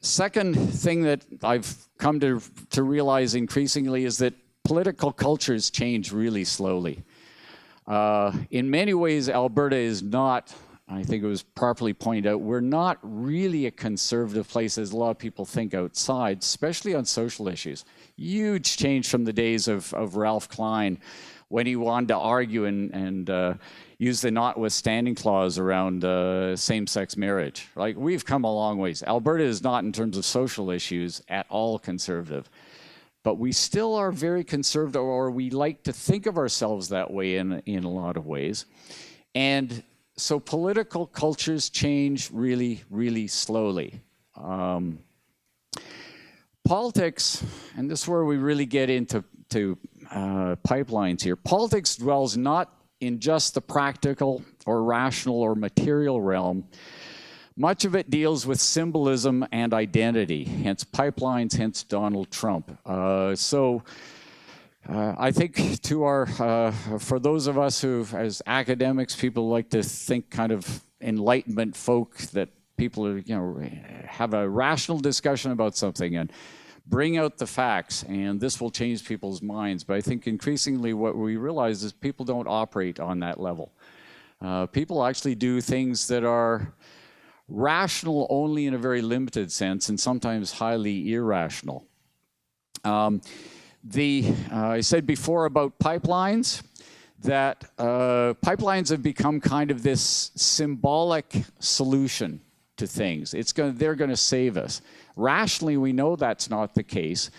Second thing that I've come to realize increasingly is that political cultures change really slowly. In many ways, Alberta is not, I think it was properly pointed out, we're not really a conservative place as a lot of people think outside, especially on social issues. Huge change from the days of Ralph Klein when he wanted to argue and use the notwithstanding clause around same-sex marriage. Like, we've come a long ways. Alberta is not, in terms of social issues, at all conservative. But we still are very conservative, or we like to think of ourselves that way in a lot of ways. And so political cultures change really, really slowly. Politics, and this is where we really get into pipelines here. Politics dwells not in just the practical or rational or material realm. Much of it deals with symbolism and identity, hence pipelines, hence Donald Trump. I think for those of us who, as academics, people like to think kind of Enlightenment folk, that people have a rational discussion about something and bring out the facts, and this will change people's minds. But I think increasingly what we realize is people don't operate on that level. People actually do things that are rational only in a very limited sense, and sometimes highly irrational. I said before about pipelines, that pipelines have become kind of this symbolic solution to things. They're going to save us. Rationally, we know that's not the case,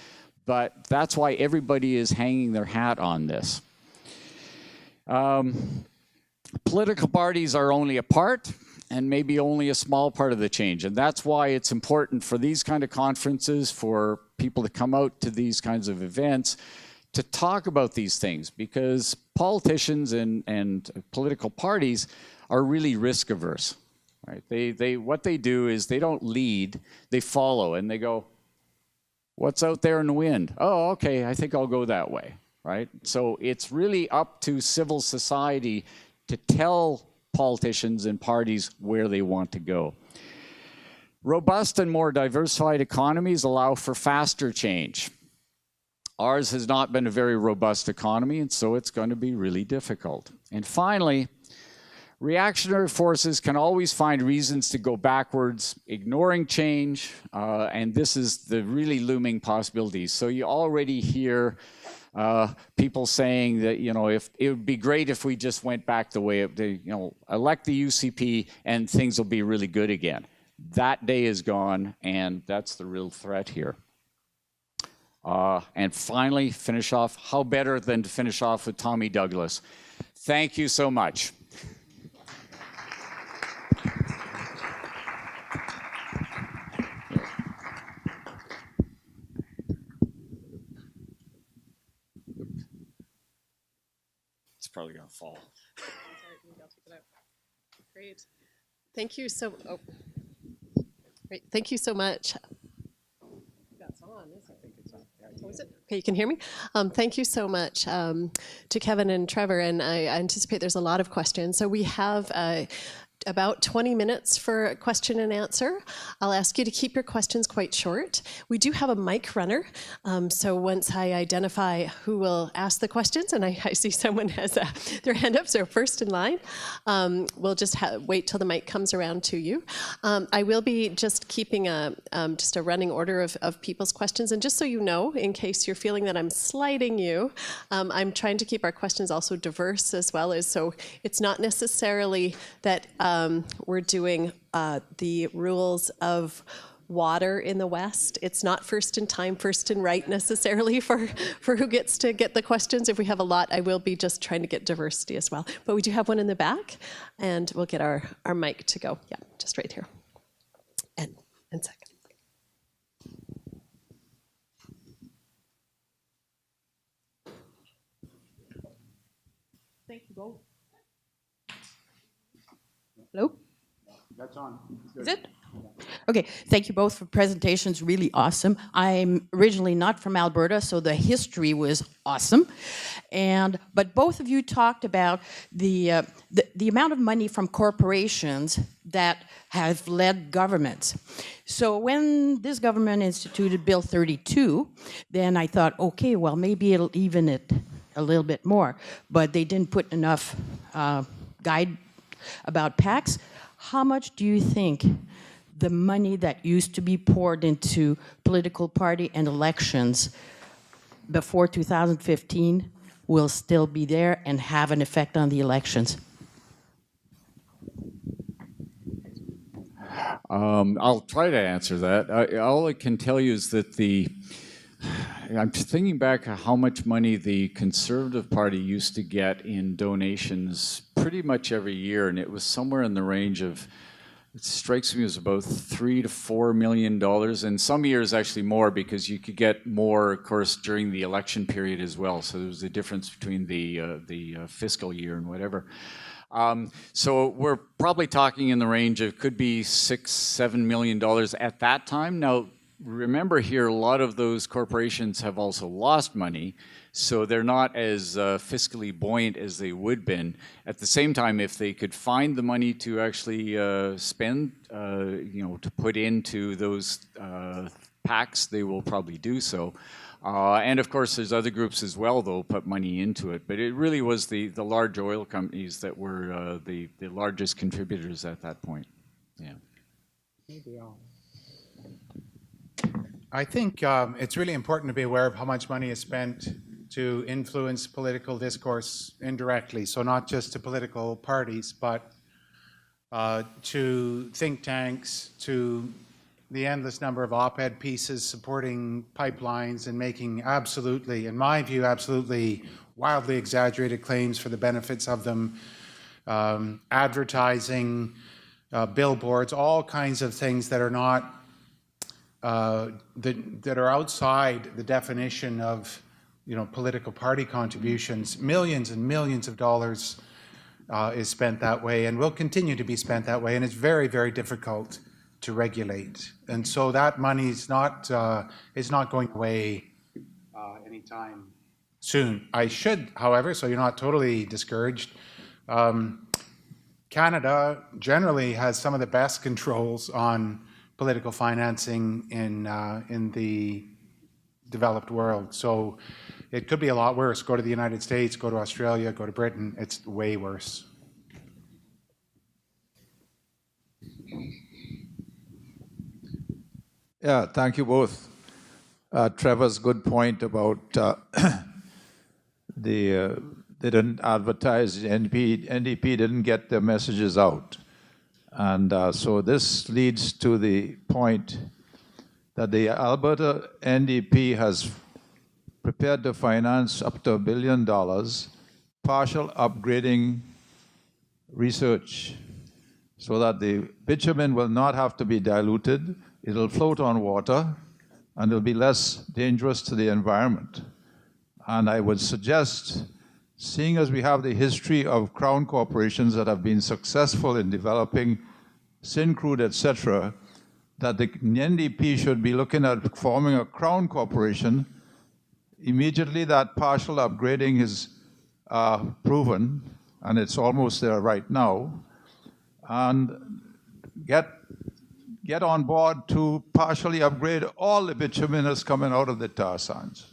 but that's why everybody is hanging their hat on this. Political parties are only a part, and maybe only a small part of the change. And that's why it's important for these kind of conferences, for people to come out to these kinds of events, to talk about these things, because politicians and political parties are really risk averse. Right? What they do is they don't lead, they follow, and they go, what's out there in the wind? Oh, okay, I think I'll go that way. Right? So it's really up to civil society to tell politicians and parties where they want to go. Robust and more diversified economies allow for faster change. Ours has not been a very robust economy, and so it's going to be really difficult. And finally, reactionary forces can always find reasons to go backwards, ignoring change, and this is the really looming possibilities. So you already hear people saying that, if it would be great if we just went back the way elect the UCP and things will be really good again. That day is gone, and that's the real threat here. And finally, finish off, how better than to finish off with Tommy Douglas. Thank you so much. Probably going to fall. Sorry, maybe I'll take it out. Great. Thank you so. Oh, great. Thank you so much. That's on, isn't it? Oh, is it? Okay, you can hear me. Thank you so much to Kevin and Trevor, and I anticipate there's a lot of questions. So we have about 20 minutes for question and answer. I'll ask you to keep your questions quite short. We do have a mic runner, so once I identify who will ask the questions, and I see someone has their hand up, so first in line, we'll just wait till the mic comes around to you. I will be just keeping just a running order of people's questions, and just so you know, in case you're feeling that I'm slighting you, I'm trying to keep our questions also diverse as well, as so it's not necessarily that we're doing the rules of water in the West. It's not first in time, first in right necessarily for who gets to get the questions. If we have a lot, I will be just trying to get diversity as well. But we do have one in the back, and we'll get our mic to go. Yeah, just right here. And second. Thank you both. Hello? That's on. Is it? Okay, thank you both for presentations, really awesome. I'm originally not from Alberta, so the history was awesome. But both of you talked about the amount of money from corporations that have led governments. So when this government instituted Bill 32, then I thought, okay, well, maybe it'll even it a little bit more. But they didn't put enough guide about PACs. How much do you think the money that used to be poured into political party and elections before 2015 will still be there and have an effect on the elections? I'll try to answer that. All I can tell you is that I'm thinking back how much money the Conservative Party used to get in donations pretty much every year, and it was somewhere in the range of, it strikes me as about $3 to $4 million, and some years actually more, because you could get more, of course, during the election period as well. So there was a difference between the fiscal year and whatever. So we're probably talking in the range of, could be $6, $7 million at that time. Now, remember here, a lot of those corporations have also lost money, so they're not as fiscally buoyant as they would have been. At the same time, if they could find the money to actually spend, to put into those PACs, they will probably do so. And of course, there's other groups as well, though, put money into it. But it really was the large oil companies that were the largest contributors at that point. Yeah. Maybe I'll. I think it's really important to be aware of how much money is spent to influence political discourse indirectly. So not just to political parties, but to think tanks, to the endless number of op-ed pieces supporting pipelines and making absolutely, in my view, absolutely wildly exaggerated claims for the benefits of them, advertising, billboards, all kinds of things that are not, that are outside the definition of, political party contributions. Millions and millions of dollars is spent that way and will continue to be spent that way, and it's very, very difficult to regulate. And so that money is not going away anytime soon. I should, however, so you're not totally discouraged, Canada generally has some of the best controls on political financing in the developed world. So it could be a lot worse. Go to the United States, go to Australia, go to Britain. It's way worse. Yeah, thank you both. Trevor's good point about they didn't advertise, the NDP didn't get their messages out. And so this leads to the point that the Alberta NDP has prepared to finance up to $1 billion partial upgrading research so that the bitumen will not have to be diluted, it'll float on water, and it'll be less dangerous to the environment. And I would suggest, seeing as we have the history of crown corporations that have been successful in developing Syncrude, etc., that the NDP should be looking at forming a crown corporation immediately that partial upgrading is proven, and it's almost there right now, and get on board to partially upgrade all the bituminous coming out of the tar sands.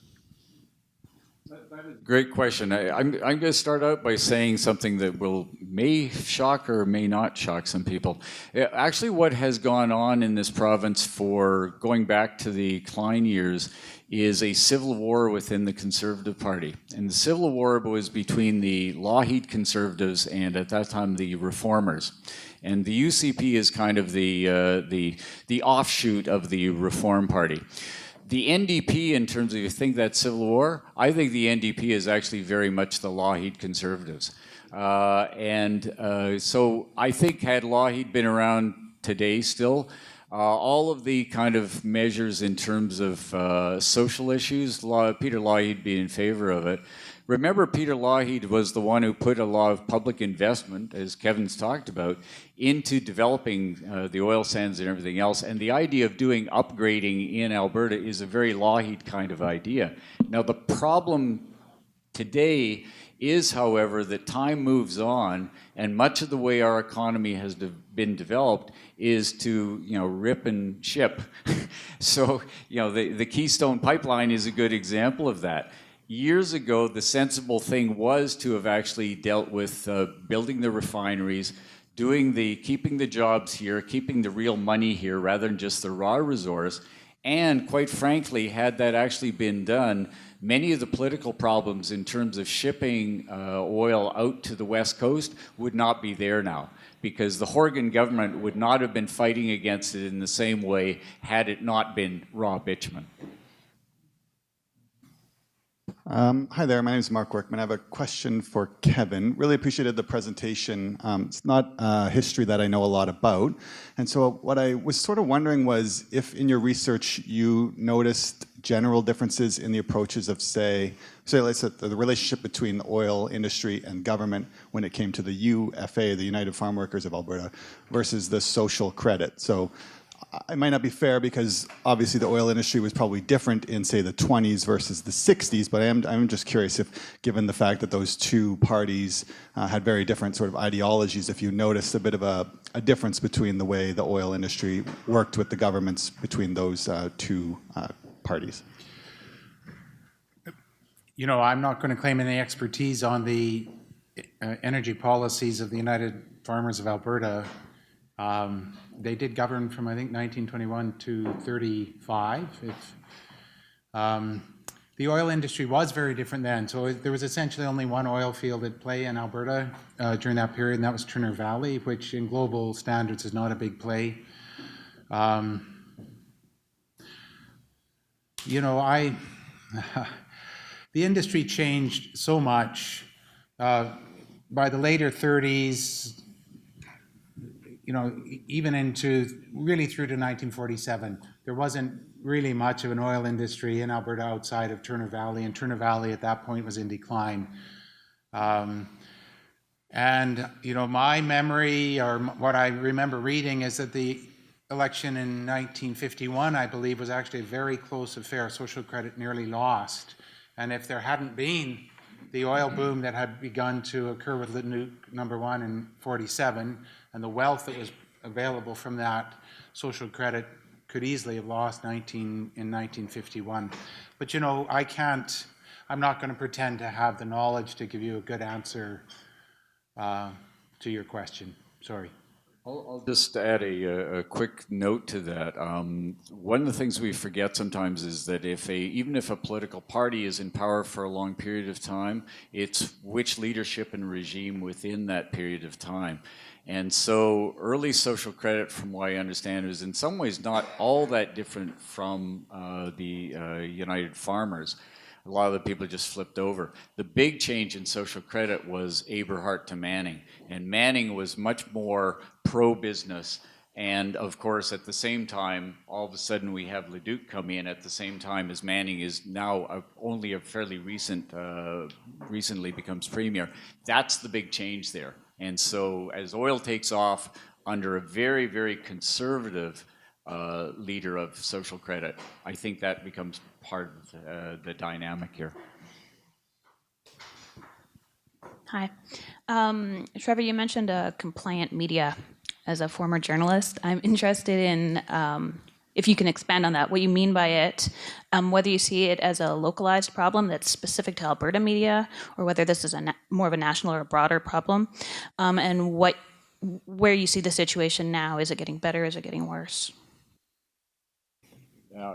Great question. I'm going to start out by saying something that may shock or may not shock some people. Actually, what has gone on in this province for going back to the Klein years is a civil war within the Conservative Party. And the civil war was between the Lougheed Conservatives and, at that time, the Reformers. And the UCP is kind of the offshoot of the Reform Party. The NDP, in terms of you think that civil war, I think the NDP is actually very much the Lougheed Conservatives. So I think had Lougheed been around today still, all of the kind of measures in terms of social issues, Peter Lougheed be in favor of it. Remember, Peter Lougheed was the one who put a lot of public investment, as Kevin's talked about, into developing the oil sands and everything else. And the idea of doing upgrading in Alberta is a very Lougheed kind of idea. Now, the problem today is, however, that time moves on, and much of the way our economy has been developed is to, rip and ship. So, the Keystone Pipeline is a good example of that. Years ago, the sensible thing was to have actually dealt with building the refineries, keeping the jobs here, keeping the real money here rather than just the raw resource. And quite frankly, had that actually been done, many of the political problems in terms of shipping oil out to the West Coast would not be there now, because the Horgan government would not have been fighting against it in the same way had it not been raw bitumen. Hi there, my name is Mark Workman. I have a question for Kevin. Really appreciated the presentation. It's not a history that I know a lot about. And so what I was sort of wondering was if in your research you noticed general differences in the approaches of, say let's say the relationship between the oil industry and government when it came to the UFA, the United Farm Workers of Alberta, versus the social credit. So it might not be fair because obviously the oil industry was probably different in, say, the 20s versus the 60s, but I'm just curious if, given the fact that those two parties had very different sort of ideologies, if you noticed a bit of a difference between the way the oil industry worked with the governments between those two parties. I'm not going to claim any expertise on the energy policies of the United Farmers of Alberta. they did govern from, I think, 1921 to 35. The oil industry was very different then. So there was essentially only one oil field at play in Alberta during that period, and that was Turner Valley, which in global standards is not a big play. You know, the industry changed so much. By the later 30s, you know, even into really through to 1947, there wasn't really much of an oil industry in Alberta outside of Turner Valley, and Turner Valley at that point was in decline. And, you know, my memory, or what I remember reading, is that the election in 1951, I believe, was actually a very close affair. Social Credit nearly lost. And if there hadn't been the oil boom that had begun to occur with Leduc #1 in 47, and the wealth that was available from that, Social Credit could easily have lost in 1951. But you know, I'm not going to pretend to have the knowledge to give you a good answer to your question. Sorry. I'll just add a quick note to that. One of the things we forget sometimes is that even if a political party is in power for a long period of time, it's which leadership and regime within that period of time. And so early Social Credit, from what I understand, is in some ways not all that different from the United Farmers. A lot of the people just flipped over. The big change in Social Credit was Aberhart to Manning. And Manning was much more pro-business. And of course, at the same time, all of a sudden we have Leduc come in at the same time as Manning is now only a fairly recently becomes premier. That's the big change there. And so as oil takes off under a very, very conservative leader of Social Credit, I think that becomes part of the dynamic here. Hi. Trevor, you mentioned compliant media. As a former journalist, I'm interested in if you can expand on that, what you mean by it, whether you see it as a localized problem that's specific to Alberta media, or whether this is more of a national or a broader problem, and where you see the situation now. Is it getting better? Is it getting worse?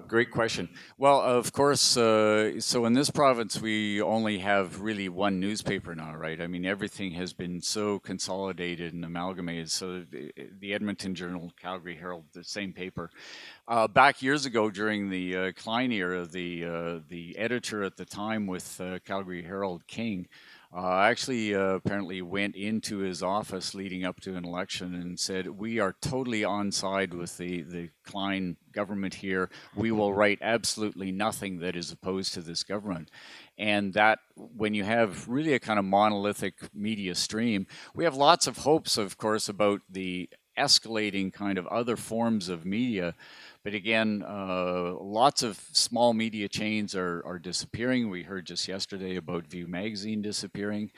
Great question. Well, of course, so in this province, we only have really one newspaper now, right? I mean, everything has been so consolidated and amalgamated. So the Edmonton Journal, Calgary Herald, the same paper. Back years ago, during the Klein era, the editor at the time with Calgary Herald, King, actually apparently went into his office leading up to an election and said, we are totally on side with the Klein government here. We will write absolutely nothing that is opposed to this government. And that, when you have really a kind of monolithic media stream, we have lots of hopes, of course, about the escalating kind of other forms of media. But again, lots of small media chains are disappearing. We heard just yesterday about View Magazine disappearing.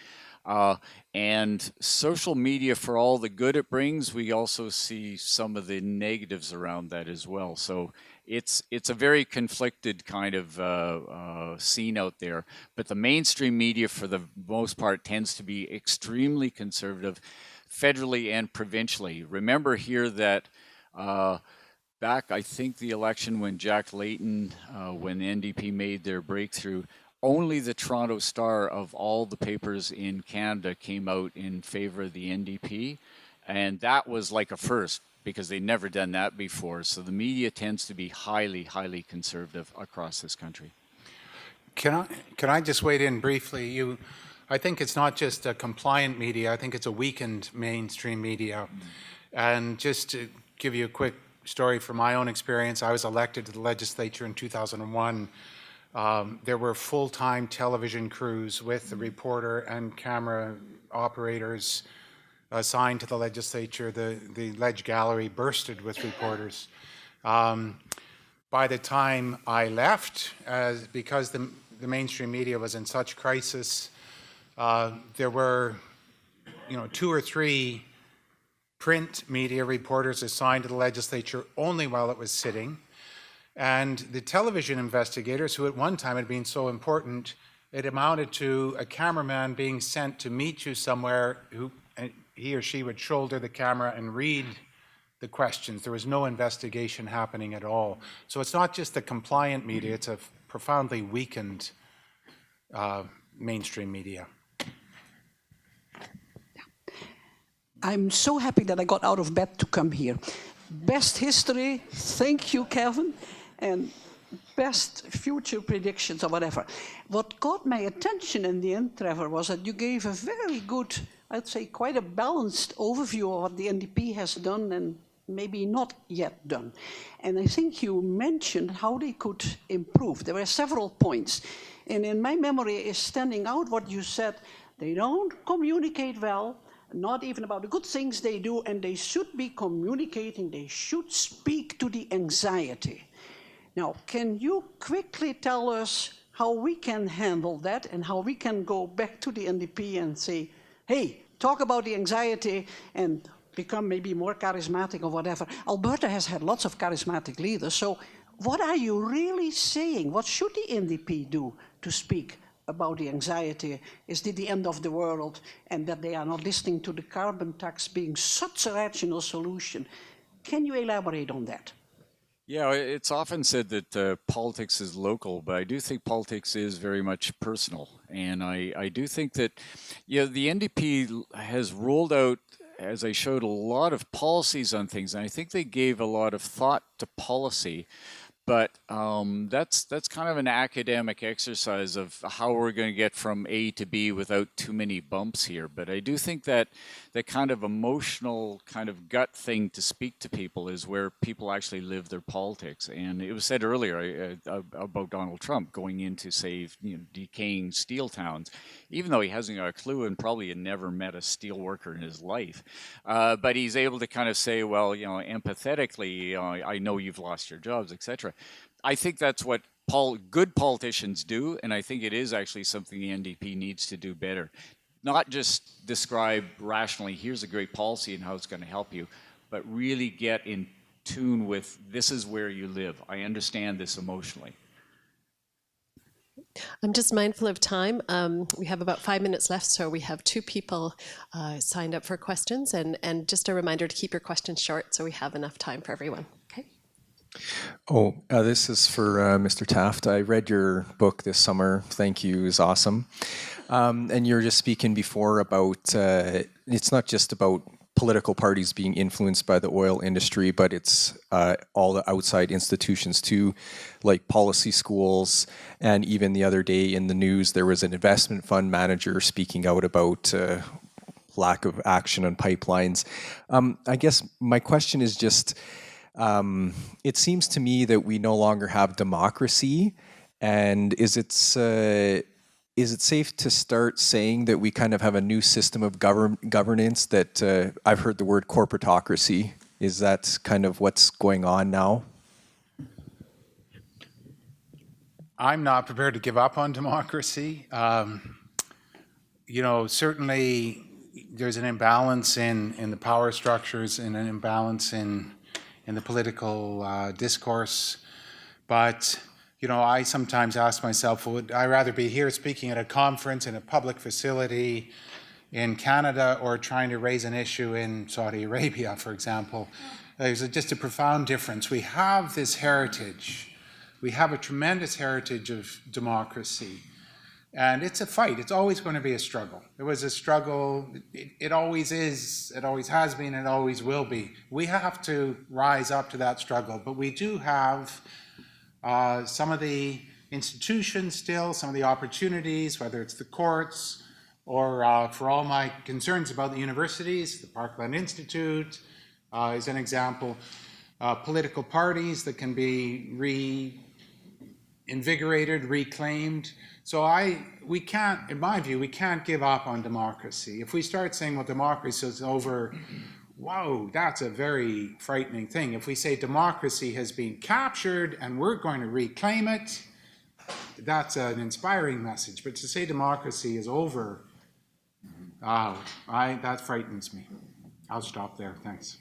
And social media, for all the good it brings, we also see some of the negatives around that as well. So it's a very conflicted kind of scene out there. But the mainstream media, for the most part, tends to be extremely conservative, federally and provincially. Remember here that back, I think, the election when Jack Layton, when the NDP made their breakthrough, only the Toronto Star of all the papers in Canada came out in favor of the NDP. And that was like a first, because they'd never done that before. So the media tends to be highly, highly conservative across this country. Can I just wade in briefly? I think it's not just a compliant media, I think it's a weakened mainstream media. And just to give you a quick story from my own experience, I was elected to the legislature in 2001. There were full-time television crews with the reporter and camera operators assigned to the legislature. The Ledge Gallery bursted with reporters. By the time I left, because the mainstream media was in such crisis, there were 2 or 3 print media reporters assigned to the legislature only while it was sitting. And the television investigators, who at one time had been so important, it amounted to a cameraman being sent to meet you somewhere, he or she would shoulder the camera and read the questions. There was no investigation happening at all. So it's not just the compliant media, it's a profoundly weakened mainstream media. I'm so happy that I got out of bed to come here. Best history, thank you, Kevin, and best future predictions or whatever. What caught my attention in the end, Trevor, was that you gave a very good, I'd say quite a balanced overview of what the NDP has done and maybe not yet done. And I think you mentioned how they could improve. There were several points. And in my memory is standing out what you said, they don't communicate well, not even about the good things they do, and they should be communicating, they should speak to the anxiety. Now, can you quickly tell us how we can handle that and how we can go back to the NDP and say, hey, talk about the anxiety and become maybe more charismatic or whatever. Alberta has had lots of charismatic leaders, so what are you really saying? What should the NDP do to speak about the anxiety? Is it the end of the world and that they are not listening to the carbon tax being such a rational solution? Can you elaborate on that? Yeah, it's often said that politics is local, but I do think politics is very much personal. And I do think that, the NDP has rolled out, as I showed, a lot of policies on things. And I think they gave a lot of thought to policy. But that's kind of an academic exercise of how we're going to get from A to B without too many bumps here. But I do think that that kind of emotional kind of gut thing to speak to people is where people actually live their politics. And it was said earlier about Donald Trump going into, say, decaying steel towns, even though he hasn't got a clue and probably had never met a steel worker in his life. But he's able to kind of say, well, empathetically, I know you've lost your jobs, etc. I think that's what good politicians do, and I think it is actually something the NDP needs to do better. Not just describe rationally, here's a great policy and how it's going to help you, but really get in tune with, this is where you live. I understand this emotionally. I'm just mindful of time. We have about 5 minutes left, so we have 2 people signed up for questions, and just a reminder to keep your questions short so we have enough time for everyone. Okay. This is for Mr. Taft. I read your book this summer. Thank you. It was awesome. And you were just speaking before about it's not just about political parties being influenced by the oil industry, but it's all the outside institutions too, like policy schools. And even the other day in the news, there was an investment fund manager speaking out about lack of action on pipelines. I guess my question is just, it seems to me that we no longer have democracy, and is it safe to start saying that we kind of have a new system of governance that I've heard the word corporatocracy? Is that kind of what's going on now? I'm not prepared to give up on democracy. Certainly there's an imbalance in the power structures and an imbalance in the political discourse. But, I sometimes ask myself, would I rather be here speaking at a conference in a public facility in Canada or trying to raise an issue in Saudi Arabia, for example? There's just a profound difference. We have this heritage. We have a tremendous heritage of democracy. And it's a fight. It's always going to be a struggle. It was a struggle. It always is. It always has been. It always will be. We have to rise up to that struggle. But we do have some of the institutions still, some of the opportunities, whether it's the courts or for all my concerns about the universities, the Parkland Institute is an example. Political parties that can be reinvigorated, reclaimed. So we can't, in my view, we can't give up on democracy. If we start saying, well, democracy is over, whoa, that's a very frightening thing. If we say democracy has been captured and we're going to reclaim it, that's an inspiring message. But to say democracy is over, that frightens me. I'll stop there. Thanks.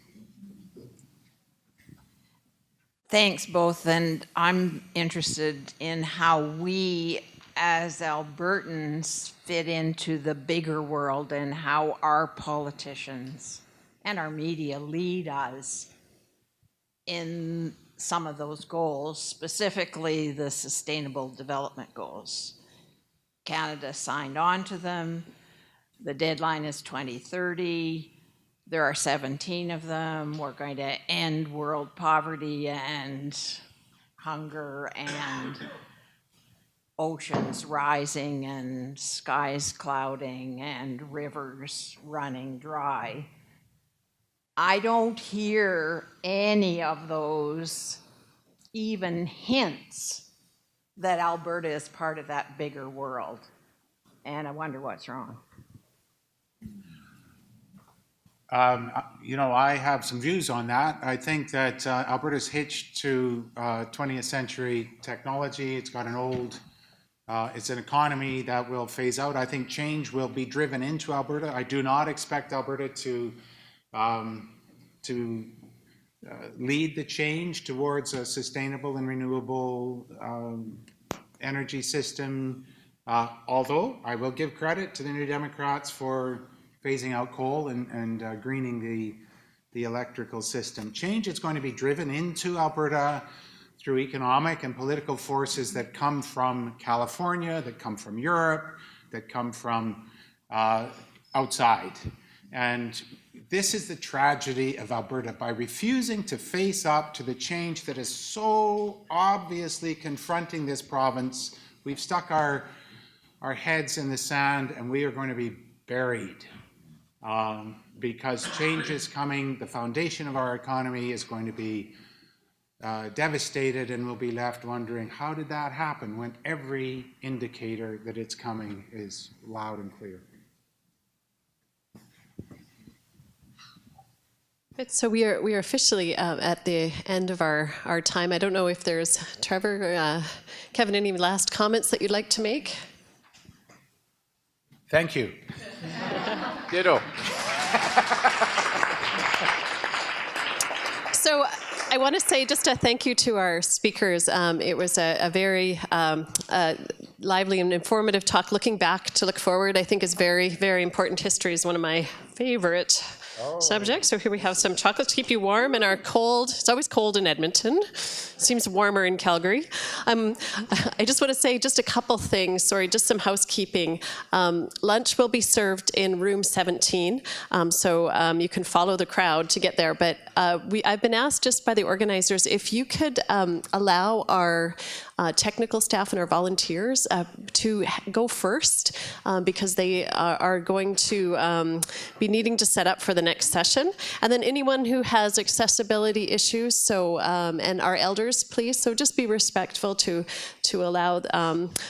Thanks both, and I'm interested in how we as Albertans fit into the bigger world and how our politicians and our media lead us in some of those goals, specifically the Sustainable Development Goals. Canada signed on to them. The deadline is 2030. There are 17 of them. We're going to end world poverty and hunger and oceans rising and skies clouding and rivers running dry. I don't hear any of those even hints that Alberta is part of that bigger world. And I wonder what's wrong. You know, I have some views on that. I think that Alberta's hitched to 20th century technology. It's got an old, it's an economy that will phase out. I think change will be driven into Alberta. I do not expect Alberta to lead the change towards a sustainable and renewable energy system. Although I will give credit to the New Democrats for phasing out coal and greening the electrical system. Change is going to be driven into Alberta through economic and political forces that come from California, that come from Europe, that come from outside. And this is the tragedy of Alberta. By refusing to face up to the change that is so obviously confronting this province, we've stuck our heads in the sand and we are going to be buried. Because change is coming, the foundation of our economy is going to be devastated, and we'll be left wondering, how did that happen when every indicator that it's coming is loud and clear? So we are officially at the end of our time. I don't know if there's, Trevor, Kevin, any last comments that you'd like to make? Thank you. Ditto. So I want to say just a thank you to our speakers. It was a very lively and informative talk. Looking back to look forward, I think, is very, very important. History is one of my favorite subjects. So here we have some chocolate to keep you warm in our cold. It's always cold in Edmonton. Seems warmer in Calgary. I just want to say just a couple things. Sorry, just some housekeeping. Lunch will be served in room 17, so you can follow the crowd to get there. But I've been asked just by the organizers if you could allow our technical staff and our volunteers to go first because they are going to be needing to set up for the next session. And then anyone who has accessibility issues, so and our elders, please. So just be respectful to allow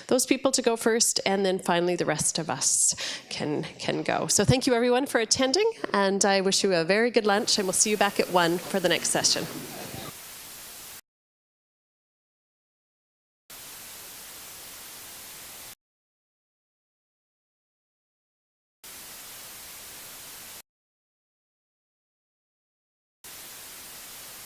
those people to go first, and then finally the rest of us can go. So thank you everyone for attending, and I wish you a very good lunch, and we'll see you back at 1 for the next session.